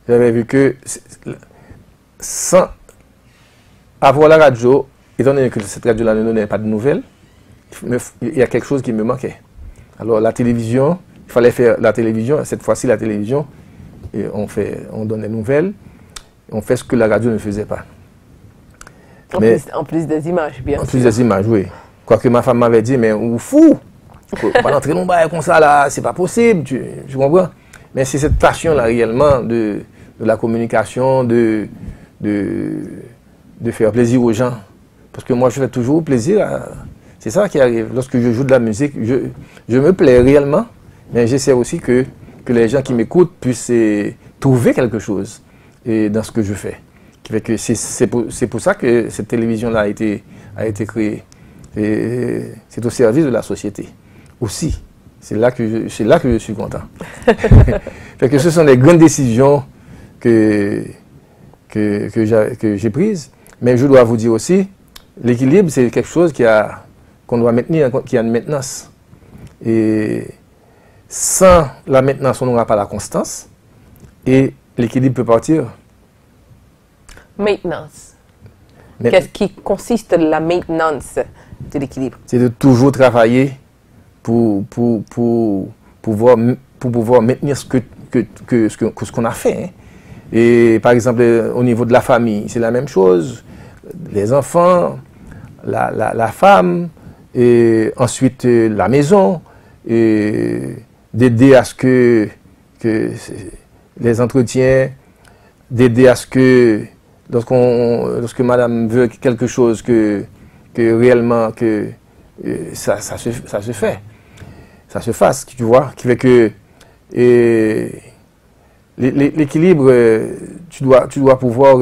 j'avais vu que sans avoir la radio, étant donné que cette radio-là ne donnait pas de nouvelles, il y a quelque chose qui me manquait. Alors la télévision, il fallait faire la télévision. Cette fois-ci, la télévision, et on donne des nouvelles. On fait ce que la radio ne faisait pas. En plus des images, bien sûr. En plus des images, oui. Quoique ma femme m'avait dit, mais ou fou, faut pas entrer dans le comme ça là, c'est pas possible, tu comprends? Mais c'est cette passion là réellement de la communication, de faire plaisir aux gens. Parce que moi je fais toujours plaisir, c'est ça qui arrive. Lorsque je joue de la musique, je me plais réellement, mais j'essaie aussi que les gens qui m'écoutent puissent trouver quelque chose dans ce que je fais. C'est pour ça que cette télévision-là a été créée. C'est au service de la société aussi. C'est là que je suis content. Fait que ce sont des grandes décisions que j'ai prises. Mais je dois vous dire aussi, l'équilibre, c'est quelque chose qu'on doit maintenir, qui a une maintenance. Et sans la maintenance, on n'aura pas la constance. et l'équilibre peut partir. Maintenance. Qu'est-ce qui consiste la maintenance de l'équilibre? C'est de toujours travailler pour pouvoir maintenir ce qu'on a fait. Hein. Et par exemple, au niveau de la famille, c'est la même chose. Les enfants, la femme, et ensuite la maison, et d'aider à ce que les entretiens, d'aider à ce que lorsque madame veut quelque chose, que réellement ça se fait, ça se fasse, tu vois, qui fait que l'équilibre, tu dois pouvoir,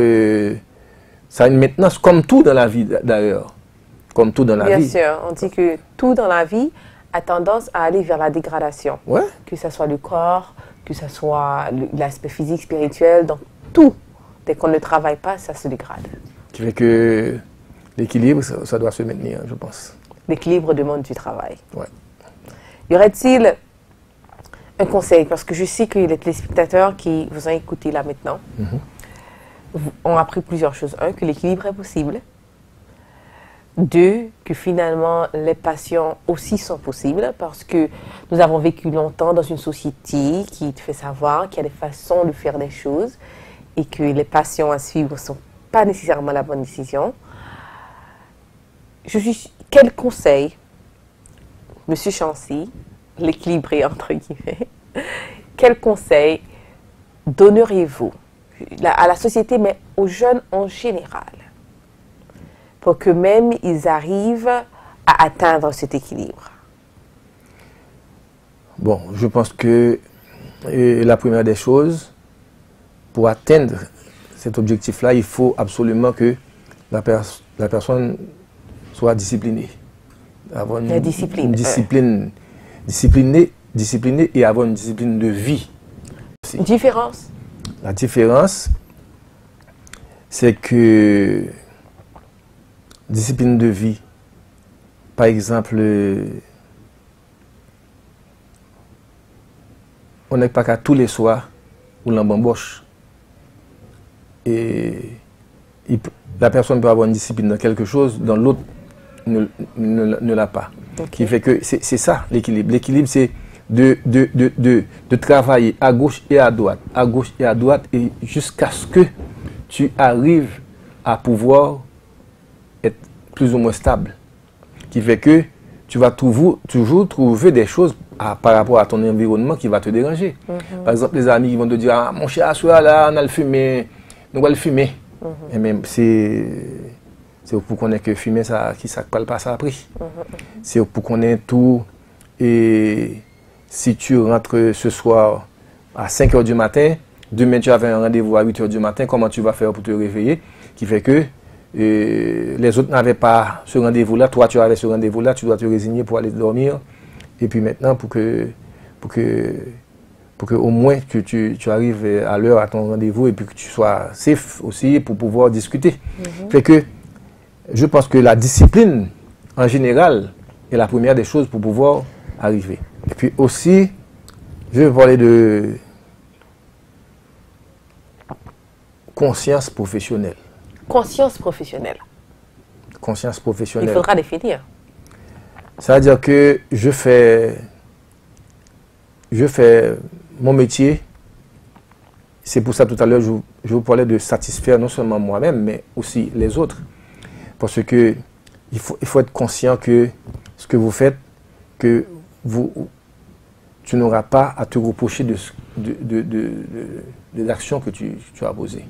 ça a une maintenance comme tout dans la vie d'ailleurs, comme tout dans la vie. Bien sûr, on dit que tout dans la vie a tendance à aller vers la dégradation, ouais. Que ce soit le corps, que ce soit l'aspect physique, spirituel, donc tout. Dès qu'on ne travaille pas, ça se dégrade. Qui fait que l'équilibre, ça doit se maintenir, je pense. L'équilibre demande du travail. Ouais. Y aurait-il un conseil? Parce que je sais que les téléspectateurs qui vous ont écouté là maintenant ont appris plusieurs choses. Un, que l'équilibre est possible. Deux, que finalement les passions aussi sont possibles parce que nous avons vécu longtemps dans une société qui te fait savoir qu'il y a des façons de faire des choses et que les passions à suivre ne sont pas nécessairement la bonne décision. Quel conseil, Monsieur Chancy, l'équilibré entre guillemets, quel conseil donneriez-vous à la société, mais aux jeunes en général, pour que même ils arrivent à atteindre cet équilibre? Bon, je pense que la première des choses, pour atteindre cet objectif-là, il faut absolument que la personne soit disciplinée. Avoir la discipline. Disciplinée et avoir une discipline de vie. Aussi. Différence? La différence, c'est que discipline de vie, par exemple, on n'est pas qu'à tous les soirs où l'on embauche. Et la personne peut avoir une discipline dans quelque chose, dans l'autre ne l'a pas. Okay. Qui fait que c'est ça l'équilibre. L'équilibre, c'est de travailler à gauche et à droite, et jusqu'à ce que tu arrives à pouvoir être plus ou moins stable. Qui fait que tu vas toujours trouver des choses par rapport à ton environnement qui va te déranger. Par exemple, les amis qui vont te dire, ah, mon cher, à ce là, on a le fumé. Nous allons le fumer. Et même c'est pour qu'on ait que fumer ça, qui ne parle pas ça après. C'est pour qu'on ait tout. Et si tu rentres ce soir à 5 h du matin, demain tu avais un rendez-vous à 8 h du matin, comment tu vas faire pour te réveiller? Qui fait que les autres n'avaient pas ce rendez-vous-là, toi tu avais ce rendez-vous-là, tu dois te résigner pour aller dormir. Et puis maintenant, pour que au moins que tu arrives à l'heure à ton rendez-vous et puis que tu sois safe aussi pour pouvoir discuter. Fait que je pense que la discipline en général est la première des choses pour pouvoir arriver. Et puis aussi, je vais parler de conscience professionnelle. Conscience professionnelle. Conscience professionnelle. Il faudra définir. Ça veut dire que je fais mon métier. C'est pour ça tout à l'heure, je vous parlais de satisfaire non seulement moi-même, mais aussi les autres. Parce que il faut être conscient que ce que vous faites, que tu n'auras pas à te reprocher de l'action que tu as posée.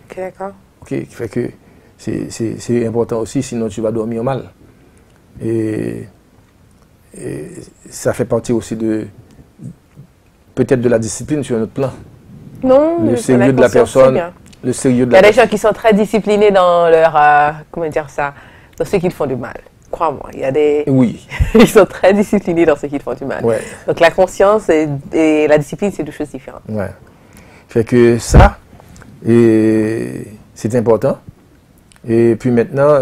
Ok, d'accord. Ok, qui fait que c'est important aussi, sinon tu vas dormir mal. Et ça fait partie aussi peut-être de la discipline sur un autre plan. Non, le sérieux de la personne. Le sérieux de Il y a des gens qui sont très disciplinés dans leur, comment dire ça, dans ce qu'ils font du mal. Crois-moi, il y a des... Oui. Ils sont très disciplinés dans ce qu'ils font du mal. Ouais. Donc la conscience et la discipline, c'est deux choses différentes. Ouais. Fait que ça, c'est important. Et puis maintenant,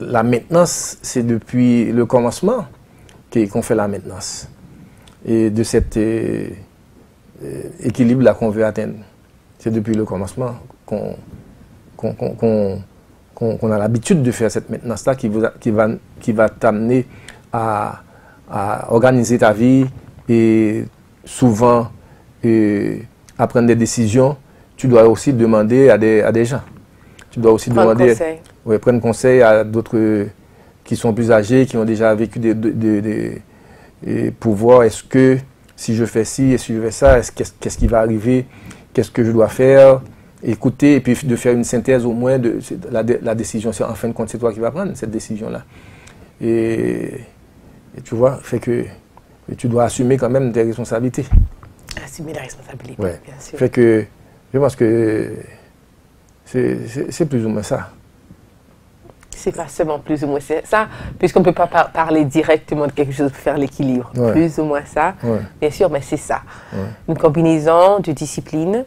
la maintenance, c'est depuis le commencement qu'on fait la maintenance. et de cet équilibre-là qu'on veut atteindre. C'est depuis le commencement qu'on a l'habitude de faire cette maintenance-là qui va t'amener à organiser ta vie et souvent à prendre des décisions. Tu dois aussi demander à des gens. Tu dois aussi prendre conseil à d'autres qui sont plus âgés, qui ont déjà vécu pour voir est-ce que si je fais ci et si je fais ça, qu'est-ce qui va arriver, qu'est-ce que je dois faire, écouter et puis de faire une synthèse au moins de la décision. En fin de compte, c'est toi qui vas prendre cette décision-là. Et tu vois, fait que tu dois assumer quand même tes responsabilités. Assumer la responsabilité, ouais. Bien sûr. Fait que je pense que c'est plus ou moins ça. C'est pas seulement plus ou moins ça, puisqu'on ne peut pas parler directement de quelque chose pour faire l'équilibre. Ouais. Plus ou moins ça, ouais. Bien sûr, mais c'est ça. Ouais. Une combinaison de discipline,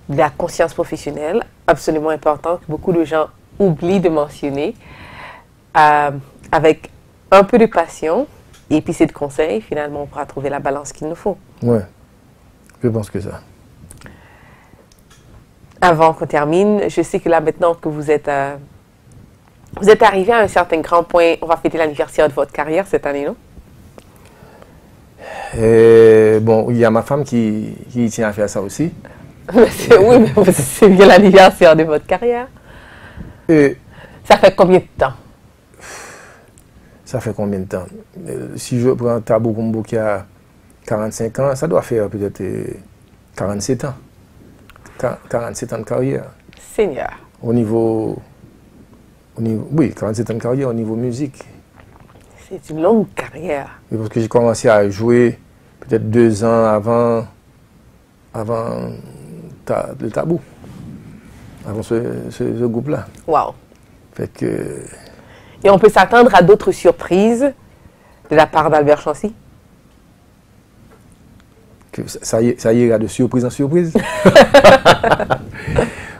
de la conscience professionnelle, absolument important, que beaucoup de gens oublient de mentionner, avec un peu de passion et puis c'est de conseils, finalement, on pourra trouver la balance qu'il nous faut. Oui, je pense que ça. Avant qu'on termine, je sais que là, maintenant que vous êtes arrivé à un certain grand point, on va fêter l'anniversaire de votre carrière cette année, non? Bon, il y a ma femme qui tient à faire ça aussi. Oui, mais c'est bien l'anniversaire de votre carrière. Ça fait combien de temps? Ça fait combien de temps? Si je prends Tabo Combo qui a 45 ans, ça doit faire peut-être 47 ans. 47 ans de carrière. Seigneur. Oui, 47 ans de carrière au niveau musique. C'est une longue carrière. Et parce que j'ai commencé à jouer peut-être 2 ans avant le Tabou, avant ce groupe-là. Wow. Fait que... Et on peut s'attendre à d'autres surprises de la part d'Albert Chancy? Que ça ira de surprise en surprise.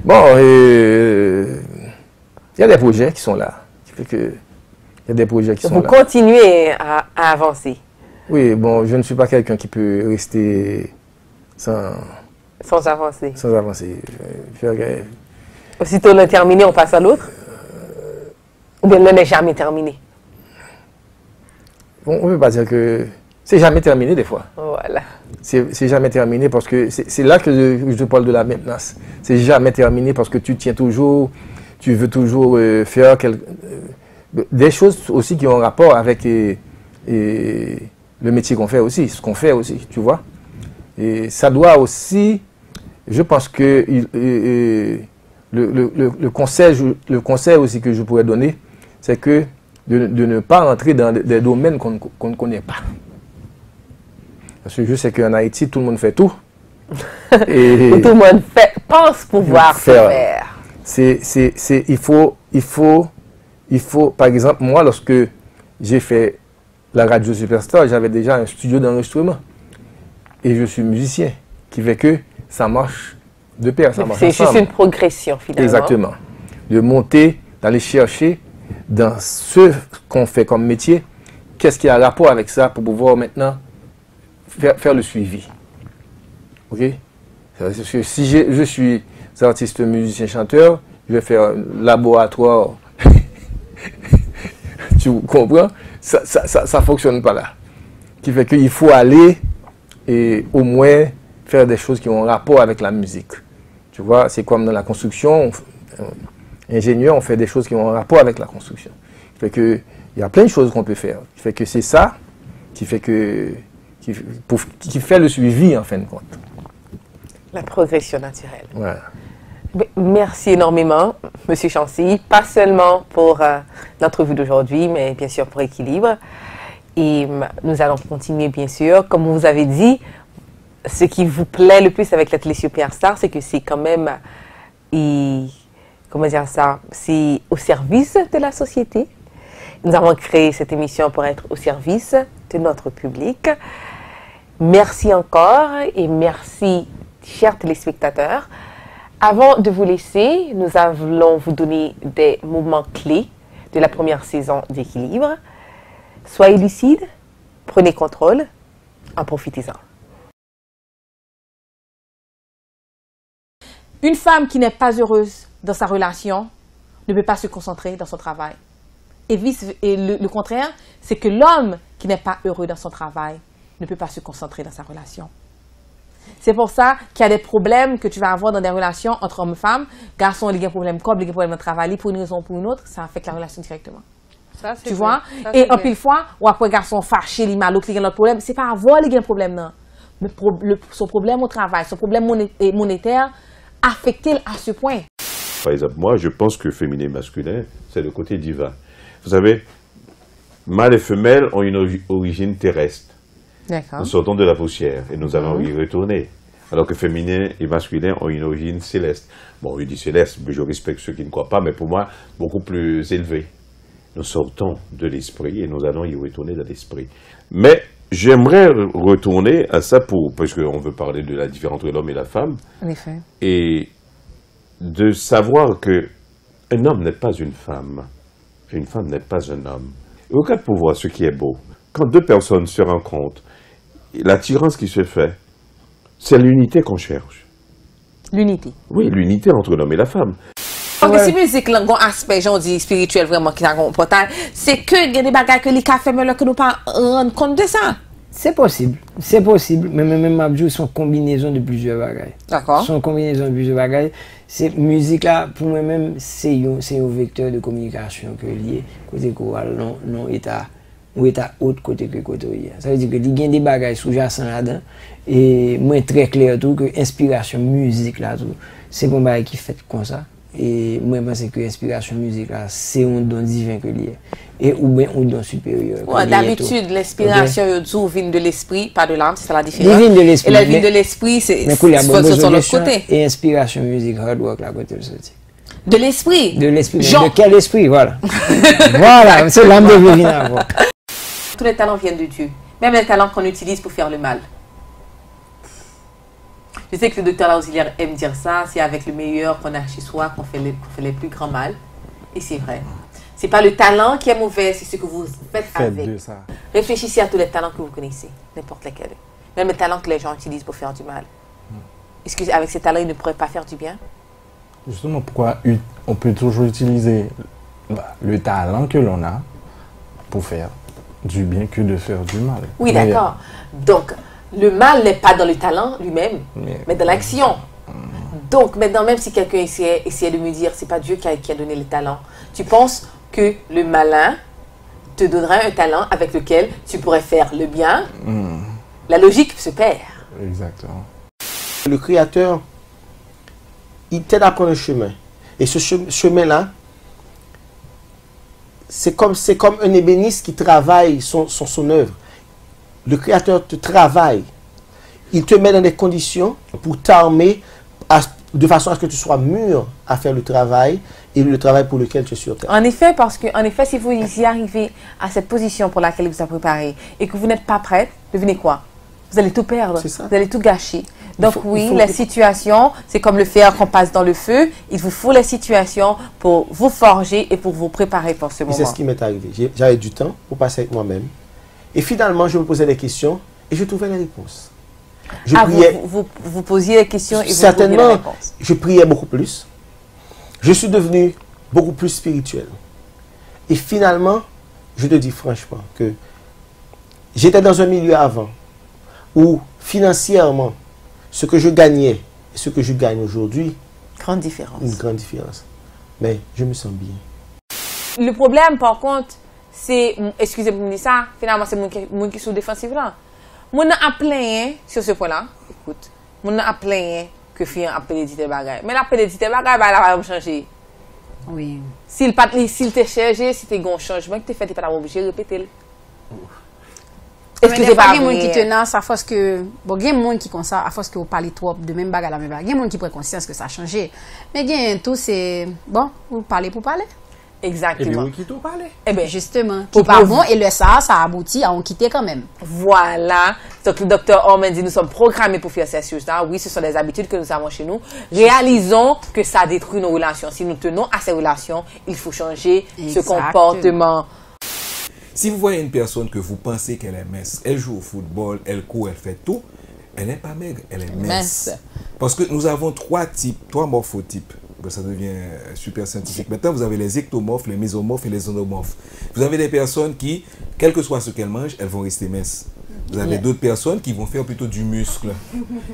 Bon, il y a des projets qui sont là. Il y a des projets qui sont là. Vous continuez à avancer? Oui, bon, je ne suis pas quelqu'un qui peut rester sans avancer. Sans avancer. Aussitôt l'un terminé, on passe à l'autre? Ou bien l'un n'est jamais terminé? Bon, on ne peut pas dire que c'est jamais terminé des fois. Voilà. C'est jamais terminé parce que c'est là que je parle de la maintenance. C'est jamais terminé parce que tu tiens toujours, tu veux toujours faire des choses aussi qui ont rapport avec le métier qu'on fait aussi, ce qu'on fait aussi, tu vois. Et ça doit aussi, je pense que le conseil aussi que je pourrais donner, c'est que de ne pas rentrer dans des domaines qu'on ne connaît pas. Parce que je sais qu'en Haïti, tout le monde fait tout. Et tout le monde pense pouvoir faire. Il faut, par exemple, moi, lorsque j'ai fait la radio Superstar, j'avais déjà un studio d'enregistrement. Et je suis musicien, qui fait que ça marche de pair, ça marche ensemble. C'est juste une progression, finalement. Exactement. De monter, d'aller chercher dans ce qu'on fait comme métier, qu'est-ce qui a rapport avec ça pour pouvoir maintenant faire le suivi. Ok? Parce que si je suis artiste, musicien, chanteur, je vais faire un laboratoire. Tu comprends? Ça ne fonctionne pas là. Qui fait qu'il faut aller et au moins faire des choses qui ont rapport avec la musique. Tu vois, c'est comme dans la construction. Ingénieur, on fait des choses qui ont rapport avec la construction. Qui fait que il y a plein de choses qu'on peut faire. Qui fait que c'est ça qui fait le suivi en fin de compte. La progression naturelle. Voilà. Merci énormément, M. Chancy, pas seulement pour l'entrevue d'aujourd'hui, mais bien sûr pour Équilibre. Et nous allons continuer, bien sûr. Comme vous avez dit, ce qui vous plaît le plus avec la télé Superstar, c'est que c'est quand même, comment dire ça, c'est au service de la société. Nous avons créé cette émission pour être au service de notre public. Merci encore et merci, chers téléspectateurs. Avant de vous laisser, nous allons vous donner des moments clés de la première saison d'Équilibre. Soyez lucides, prenez contrôle. En profitez-en. Une femme qui n'est pas heureuse dans sa relation ne peut pas se concentrer dans son travail. Et le contraire, c'est que l'homme qui n'est pas heureux dans son travail ne peut pas se concentrer dans sa relation. C'est pour ça qu'il y a des problèmes que tu vas avoir dans des relations entre hommes et femmes. Garçon, il y a un problème comme, il y a un problème de travail, pour une raison ou pour une autre, ça affecte la relation directement. Ça, tu vois? Et en pile fois, ou après garçon fâché, il m'a l'autre, il y a un autre problème, c'est pas avoir il y a un problème, non. Mais son problème au travail, son problème monétaire, affecté à ce point. Par exemple, moi, je pense que féminin et masculin, c'est le côté divin. Vous savez, mâle et femelle ont une origine terrestre. Nous sortons de la poussière et nous allons y retourner. Alors que féminin et masculin ont une origine céleste. Bon, je dis céleste, mais je respecte ceux qui ne croient pas, mais pour moi, beaucoup plus élevée. Nous sortons de l'esprit et nous allons y retourner dans l'esprit. Mais j'aimerais retourner à ça parce qu'on veut parler de la différence entre l'homme et la femme. En effet. Et de savoir qu'un homme n'est pas une femme. Une femme n'est pas un homme. Et regarde pour voir ce qui est beau. Quand deux personnes se rencontrent, l'attirance qui se fait, c'est l'unité qu'on cherche. L'unité. Oui, l'unité entre l'homme et la femme. Parce que si musique là, un aspect, j'en dis spirituel vraiment qui est important, c'est que il y a des bagages que les cafés mais là que nous pas rendre compte de ça. C'est possible, mais même Abdou sont combinaisons de plusieurs bagages. D'accord. Sont combinaisons de plusieurs bagages. Cette musique là, pour moi-même, c'est un vecteur de communication que lié côté choral, non état ou état autre côté que côté. Ça veut dire que il y a des bagages sous-jacents là-dedans et moi très clair tout que inspiration musique là tout, c'est un bagage qui fait comme ça. Et moi je pense que l'inspiration musique là, c'est un don divin que lié et ou bien un don supérieur. Ouais, d'habitude l'inspiration vient de l'esprit, pas de l'âme, c'est ça la différence. Vient de l'esprit. Et la vie de l'esprit c'est sur l'autre côté. Et inspiration musique hard work là côté le sorti. De l'esprit. De l'esprit. De quel esprit, voilà. Voilà, c'est l'âme de Dieu vient avoir. Tous les talents viennent de Dieu, même les talents qu'on utilise pour faire le mal. Je sais que le docteur Auxiliaire aime dire ça, c'est avec le meilleur qu'on a chez soi qu'on fait les plus grands mal. Et c'est vrai. C'est pas le talent qui est mauvais, c'est ce que vous faites avec. Réfléchissez à tous les talents que vous connaissez, n'importe lesquels. Même les talents que les gens utilisent pour faire du mal. Est-ce qu'avec ces talents, ils ne pourraient pas faire du bien? Justement, pourquoi on peut toujours utiliser le talent que l'on a pour faire du bien que de faire du mal. Oui, d'accord. Donc, le mal n'est pas dans le talent lui-même, mais dans l'action. Donc, maintenant, même si quelqu'un essayait de me dire, c'est pas Dieu qui a donné le talent, tu penses que le malin te donnera un talent avec lequel tu pourrais faire le bien, la logique se perd. Exactement. Le Créateur, il t'aide à prendre un chemin. Et ce chemin-là, c'est comme un ébéniste qui travaille son œuvre. Le Créateur te travaille. Il te met dans des conditions pour t'armer de façon à ce que tu sois mûr à faire le travail et le travail pour lequel tu es sur terre. En effet, parce que si vous y arrivez à cette position pour laquelle vous êtes préparé et que vous n'êtes pas prête, devinez quoi? Vous allez tout perdre, vous allez tout gâcher. Donc les situations, c'est comme le fer qu'on passe dans le feu. Il vous faut les situations pour vous forger et pour vous préparer pour ce moment. C'est ce qui m'est arrivé. J'avais du temps pour passer avec moi-même. Et finalement, je me posais des questions et je trouvais les réponses. Vous posiez les questions et vous certainement, trouviez les réponses. Je priais beaucoup plus. Je suis devenu beaucoup plus spirituel. Et finalement, je te dis franchement que j'étais dans un milieu avant où financièrement, ce que je gagnais et ce que je gagne aujourd'hui, grande différence. Une grande différence. Mais je me sens bien. Le problème, par contre, c'est, excusez-moi de me dire ça, finalement, c'est moi qui suis défensif là. Moi, je suis plein sur ce point-là. Écoute, moi, je suis plein que faire appeler des bagages. Mais l'appeler des bagages, ça va changer. Oui. S'il t'est chargé, si tu as un changement que tu fais, tu n'es pas obligé de répéter. Excusez-moi, il y a des gens qui tenent à force que. Bon, il y a des gens qui comme ça, à force que vous parlez trop de même bagarre, il y a des gens qui prennent conscience que ça a changé. Mais il y a tout, c'est. Bon, vous parlez pour parler. Exactement. Et puis, qui t'ont parlé. Eh bien, justement. Qui pas bon, et le ça aboutit à en quitter quand même. Voilà. Donc, le docteur Orman dit nous sommes programmés pour faire ces choses-là. Oui, ce sont des habitudes que nous avons chez nous. Réalisons que ça détruit nos relations. Si nous tenons à ces relations, il faut changer ce comportement. Si vous voyez une personne que vous pensez qu'elle est mince, elle joue au football, elle court, elle fait tout, elle n'est pas maigre, elle est mince. Parce que nous avons trois morphotypes. Ça devient super scientifique. Maintenant, vous avez les ectomorphes, les mésomorphes et les xénomorphes. Vous avez des personnes qui, quel que soit ce qu'elles mangent, elles vont rester minces. Vous avez d'autres personnes qui vont faire plutôt du muscle.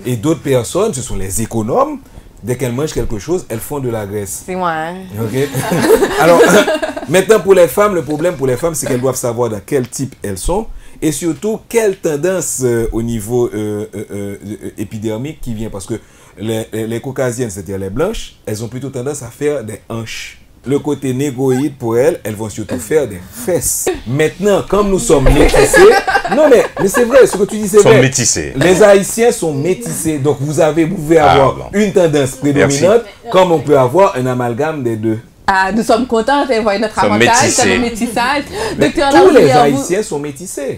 Et d'autres personnes, ce sont les économes. Dès qu'elles mangent quelque chose, elles font de la graisse. C'est moi. Hein? Okay? Alors, maintenant, pour les femmes, le problème pour les femmes, c'est qu'elles doivent savoir dans quel type elles sont. Et surtout, quelle tendance au niveau épidermique qui vient. Parce que les caucasiennes, c'est-à-dire les blanches, elles ont plutôt tendance à faire des hanches. Le côté négoïde, pour elles, elles vont surtout faire des fesses. Maintenant, comme nous sommes métissés... Non, mais c'est vrai, ce que tu dis, c'est vrai. Métissés. Les Haïtiens sont métissés. Donc, vous pouvez avoir une tendance prédominante, comme on peut avoir un amalgame des deux. Ah, nous sommes contents de voir notre avantage, notre métissage. Tous les Haïtiens sont métissés.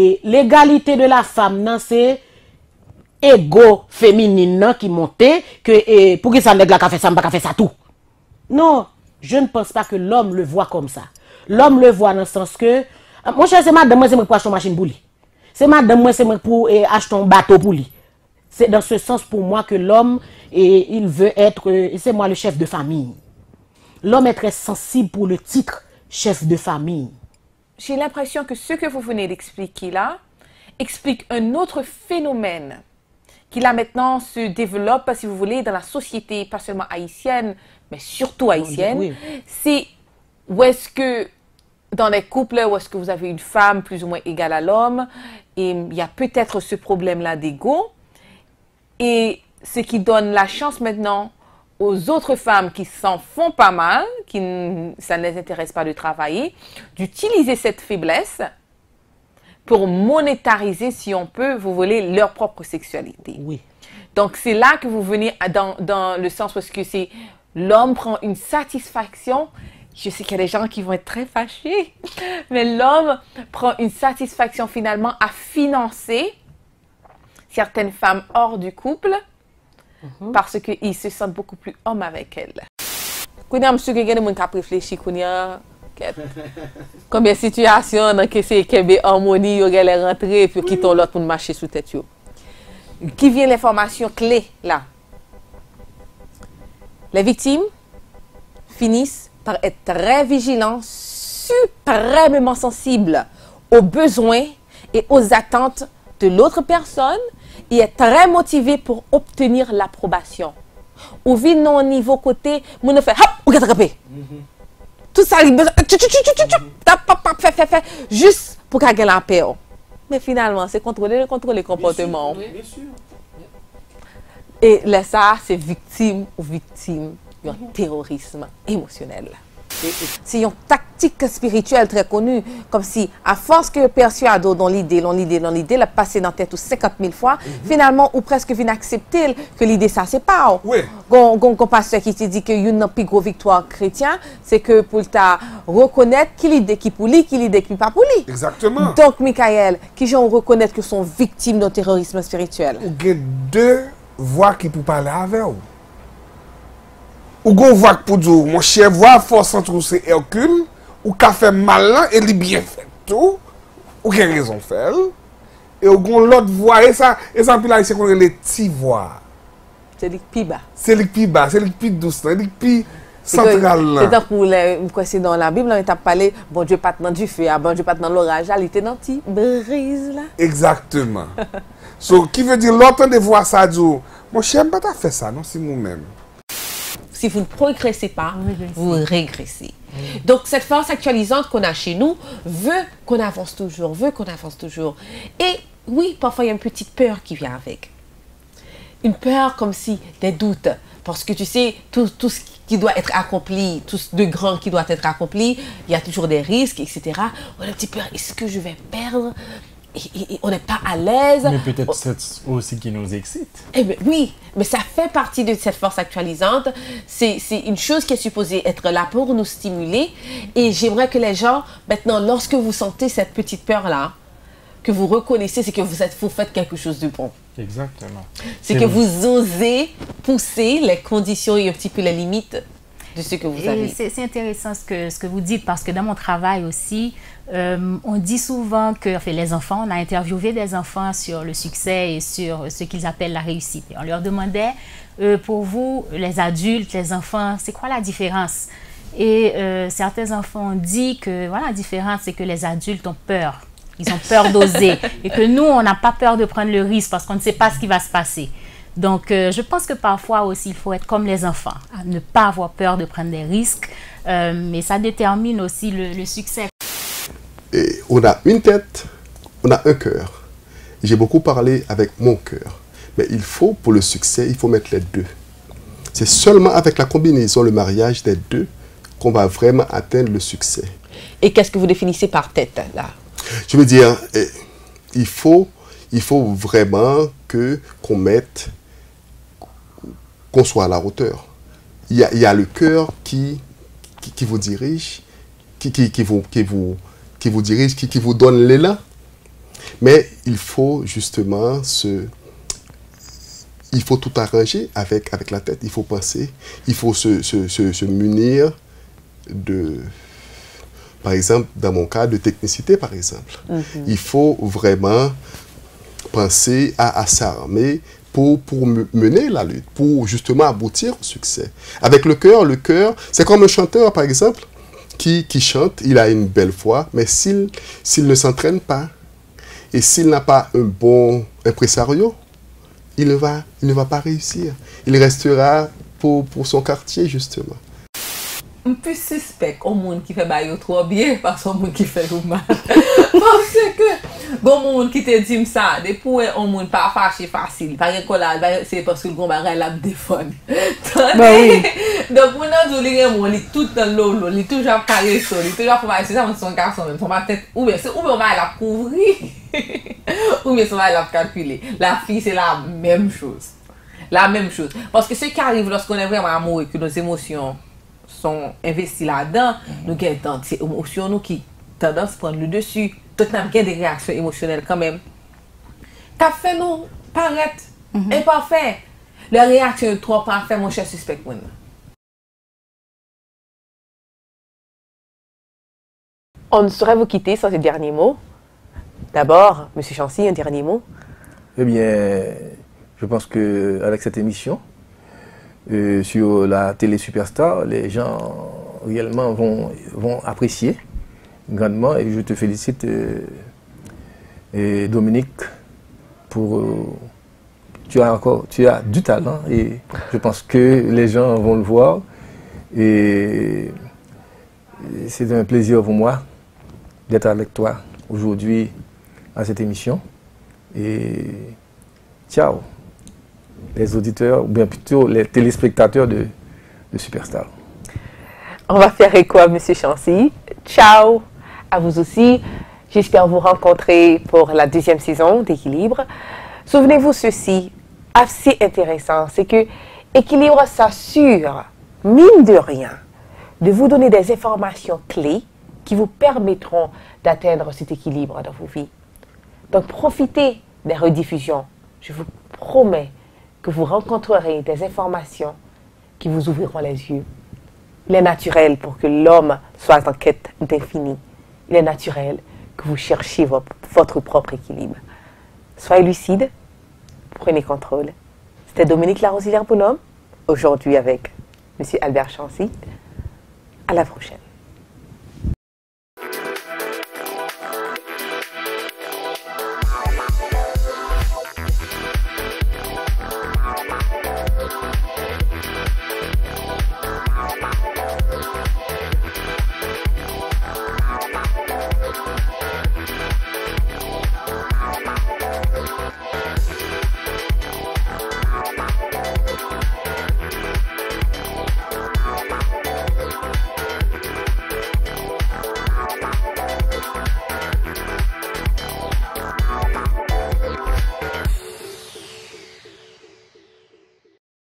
Et l'égalité de la femme, c'est égo féminine qui monte, que pour que ça nègre la fait ça, pas fait ça tout. Non, je ne pense pas que l'homme le voit comme ça. L'homme le voit dans le sens que, mon cher, c'est madame, moi, c'est moi pour acheter une machine pour lui. C'est madame, moi, c'est moi pour acheter un bateau pour lui. C'est dans ce sens pour moi que l'homme, il veut être, c'est moi le chef de famille. L'homme est très sensible pour le titre chef de famille. J'ai l'impression que ce que vous venez d'expliquer là explique un autre phénomène qui là maintenant se développe, si vous voulez, dans la société, pas seulement haïtienne, mais surtout haïtienne. Oui. C'est où est-ce que dans les couples, où est-ce que vous avez une femme plus ou moins égale à l'homme, et il y a peut-être ce problème-là d'ego, et ce qui donne la chance maintenant aux autres femmes qui s'en font pas mal, ça ne les intéresse pas de travailler, d'utiliser cette faiblesse pour monétariser, si on peut, vous voulez, leur propre sexualité. Oui. Donc, c'est là que vous venez dans le sens où est-ce que c'est l'homme prend une satisfaction. Je sais qu'il y a des gens qui vont être très fâchés, mais l'homme prend une satisfaction finalement à financer certaines femmes hors du couple, parce qu'ils se sentent beaucoup plus hommes avec elles. Kounia, monsieur, il y a des gens qui ont réfléchi, Kounia, combien de situations dans que c'est qu'il y a harmonie, il y a les rentrées, puis qui t'ont l'autre pour marcher sous tête. Qui vient l'information clé là? Les victimes finissent par être très vigilants, suprêmement sensibles aux besoins et aux attentes de l'autre personne, et est très motivé pour obtenir l'approbation. Ou vit non au niveau côté, mon fait hop, ou attrapé. Tout ça, il besoin fait juste pour qu'elle ait la paix. Mais finalement, c'est contrôler le comportement. Bien sûr. Et là, ça, c'est victime ou victime d'un terrorisme émotionnel. C'est une tactique spirituelle très connue, comme si, à force que persuade dans l'idée, la passer dans la tête 50 000 fois, finalement, ou presque vient accepter que l'idée, ça, c'est pas. Oui. Gon pasteur qui te dit que une plus grosse victoire chrétienne, c'est que pour ta reconnaître qui l'idée qui pour lui, qui l'idée qui pas pour lui. Exactement. Donc, Michael, qui j'en reconnaître que sont victimes d'un terrorisme spirituel. Il y a deux voix qui pour parler avec vous. Ou gon voit pour dire, mon cher, voix force entre c'est Hercule, ou qu'a fait malin et li bien fait tout, ou quelle raison faire, et ou gon l'autre voix, et ça puis là, c'est qu'on les petits voix. C'est le plus bas. C'est le plus bas, c'est le plus douce, c'est le plus central. C'est donc pour c'est dans la Bible, on t'a parlé, bon Dieu pas dans du feu, bon Dieu pas dans l'orage, il était dans petit brise là. Exactement. So, qui veut dire, l'autre de voir ça, dit, mon cher, pas t'as fait ça, non, c'est nous-mêmes. Si vous ne progressez pas, vous régressez. Donc, cette force actualisante qu'on a chez nous veut qu'on avance toujours, Et oui, parfois, il y a une petite peur qui vient avec. Une peur comme si des doutes. Parce que tu sais, tout ce qui doit être accompli, tout ce de grand qui doit être accompli, il y a toujours des risques, etc. On a une petite peur, est-ce que je vais perdre ? Et on n'est pas à l'aise. Mais peut-être c'est aussi qui nous excite. Eh bien, oui, mais ça fait partie de cette force actualisante. C'est une chose qui est supposée être là pour nous stimuler. Et j'aimerais que les gens, maintenant, lorsque vous sentez cette petite peur-là, que vous reconnaissez, c'est que vous faites quelque chose de bon. Exactement. C'est que vous osez pousser les conditions et un petit peu les limites de ce que vous avez. C'est intéressant ce que vous dites, parce que dans mon travail aussi, on dit souvent que les enfants, on a interviewé des enfants sur le succès et sur ce qu'ils appellent la réussite. Et on leur demandait, pour vous, les adultes, les enfants, c'est quoi la différence? Et certains enfants ont dit que voilà, la différence, c'est que les adultes ont peur. Ils ont peur d'oser. Et que nous, on n'a pas peur de prendre le risque parce qu'on ne sait pas ce qui va se passer. Donc, je pense que parfois aussi, il faut être comme les enfants, à ne pas avoir peur de prendre des risques. Mais ça détermine aussi le succès. Et on a une tête, on a un cœur. J'ai beaucoup parlé avec mon cœur. Mais il faut, pour le succès, il faut mettre les deux. C'est seulement avec la combinaison, le mariage des deux, qu'on va vraiment atteindre le succès. Et qu'est-ce que vous définissez par tête, là? Je veux dire, il faut vraiment qu'on soit à la hauteur. Il y a le cœur qui vous dirige, qui vous dirige, qui vous donne l'élan. Mais il faut justement il faut tout arranger avec la tête. Il faut penser, il faut se munir de, par exemple, dans mon cas, de technicité, par exemple. Il faut vraiment penser à s'armer pour mener la lutte, pour justement aboutir au succès. Avec le cœur, c'est comme un chanteur, par exemple, qui chante, il a une belle voix, mais s'il ne s'entraîne pas, et s'il n'a pas un bon impresario, il ne va pas réussir. Il restera pour son quartier, justement. Un peu suspect au monde qui fait bail trop bien parce au monde qui fait mal. Parce que bon monde qui te dit ça, depuis un monde pas fâché facile. Par exemple c'est parce que le gon bagay la défendre. Oui. Donc on a dit les gens ils tout dans l'eau, ils toujours carré sur, ils toujours faut c'est ça son garçon même, son tête ou bien on va la couvrir ou bien on va la calculer. La fille c'est la même chose. La même chose parce que ce qui arrive lorsqu'on est vraiment amoureux que nos émotions sont investis là-dedans, nous avons ces émotions qui tendance à prendre le dessus. Tout le temps, des réactions émotionnelles quand même. Ça fait nous paraître imparfait. La réaction est trop parfaite, mon cher suspect. On ne saurait vous quitter sans ces derniers mots. D'abord, M. Chancy, un dernier mot. Eh bien, je pense qu'avec cette émission, sur la télé Superstar, les gens réellement vont apprécier grandement et je te félicite et Dominique pour tu as du talent et je pense que les gens vont le voir et c'est un plaisir pour moi d'être avec toi aujourd'hui à cette émission et ciao les auditeurs, ou bien plutôt les téléspectateurs de Superstar. On va faire écho à M. Chancy. Ciao à vous aussi. J'espère vous rencontrer pour la 2e saison d'Équilibre. Souvenez-vous ceci, assez intéressant, c'est que Équilibre s'assure, mine de rien, de vous donner des informations clés qui vous permettront d'atteindre cet équilibre dans vos vies. Donc profitez des rediffusions. Je vous promets que vous rencontrerez des informations qui vous ouvriront les yeux. Il est naturel pour que l'homme soit en quête d'infini. Il est naturel que vous cherchiez votre propre équilibre. Soyez lucide, prenez contrôle. C'était Dominique Larosière-Bonhomme, aujourd'hui avec M. Albert Chancy. À la prochaine.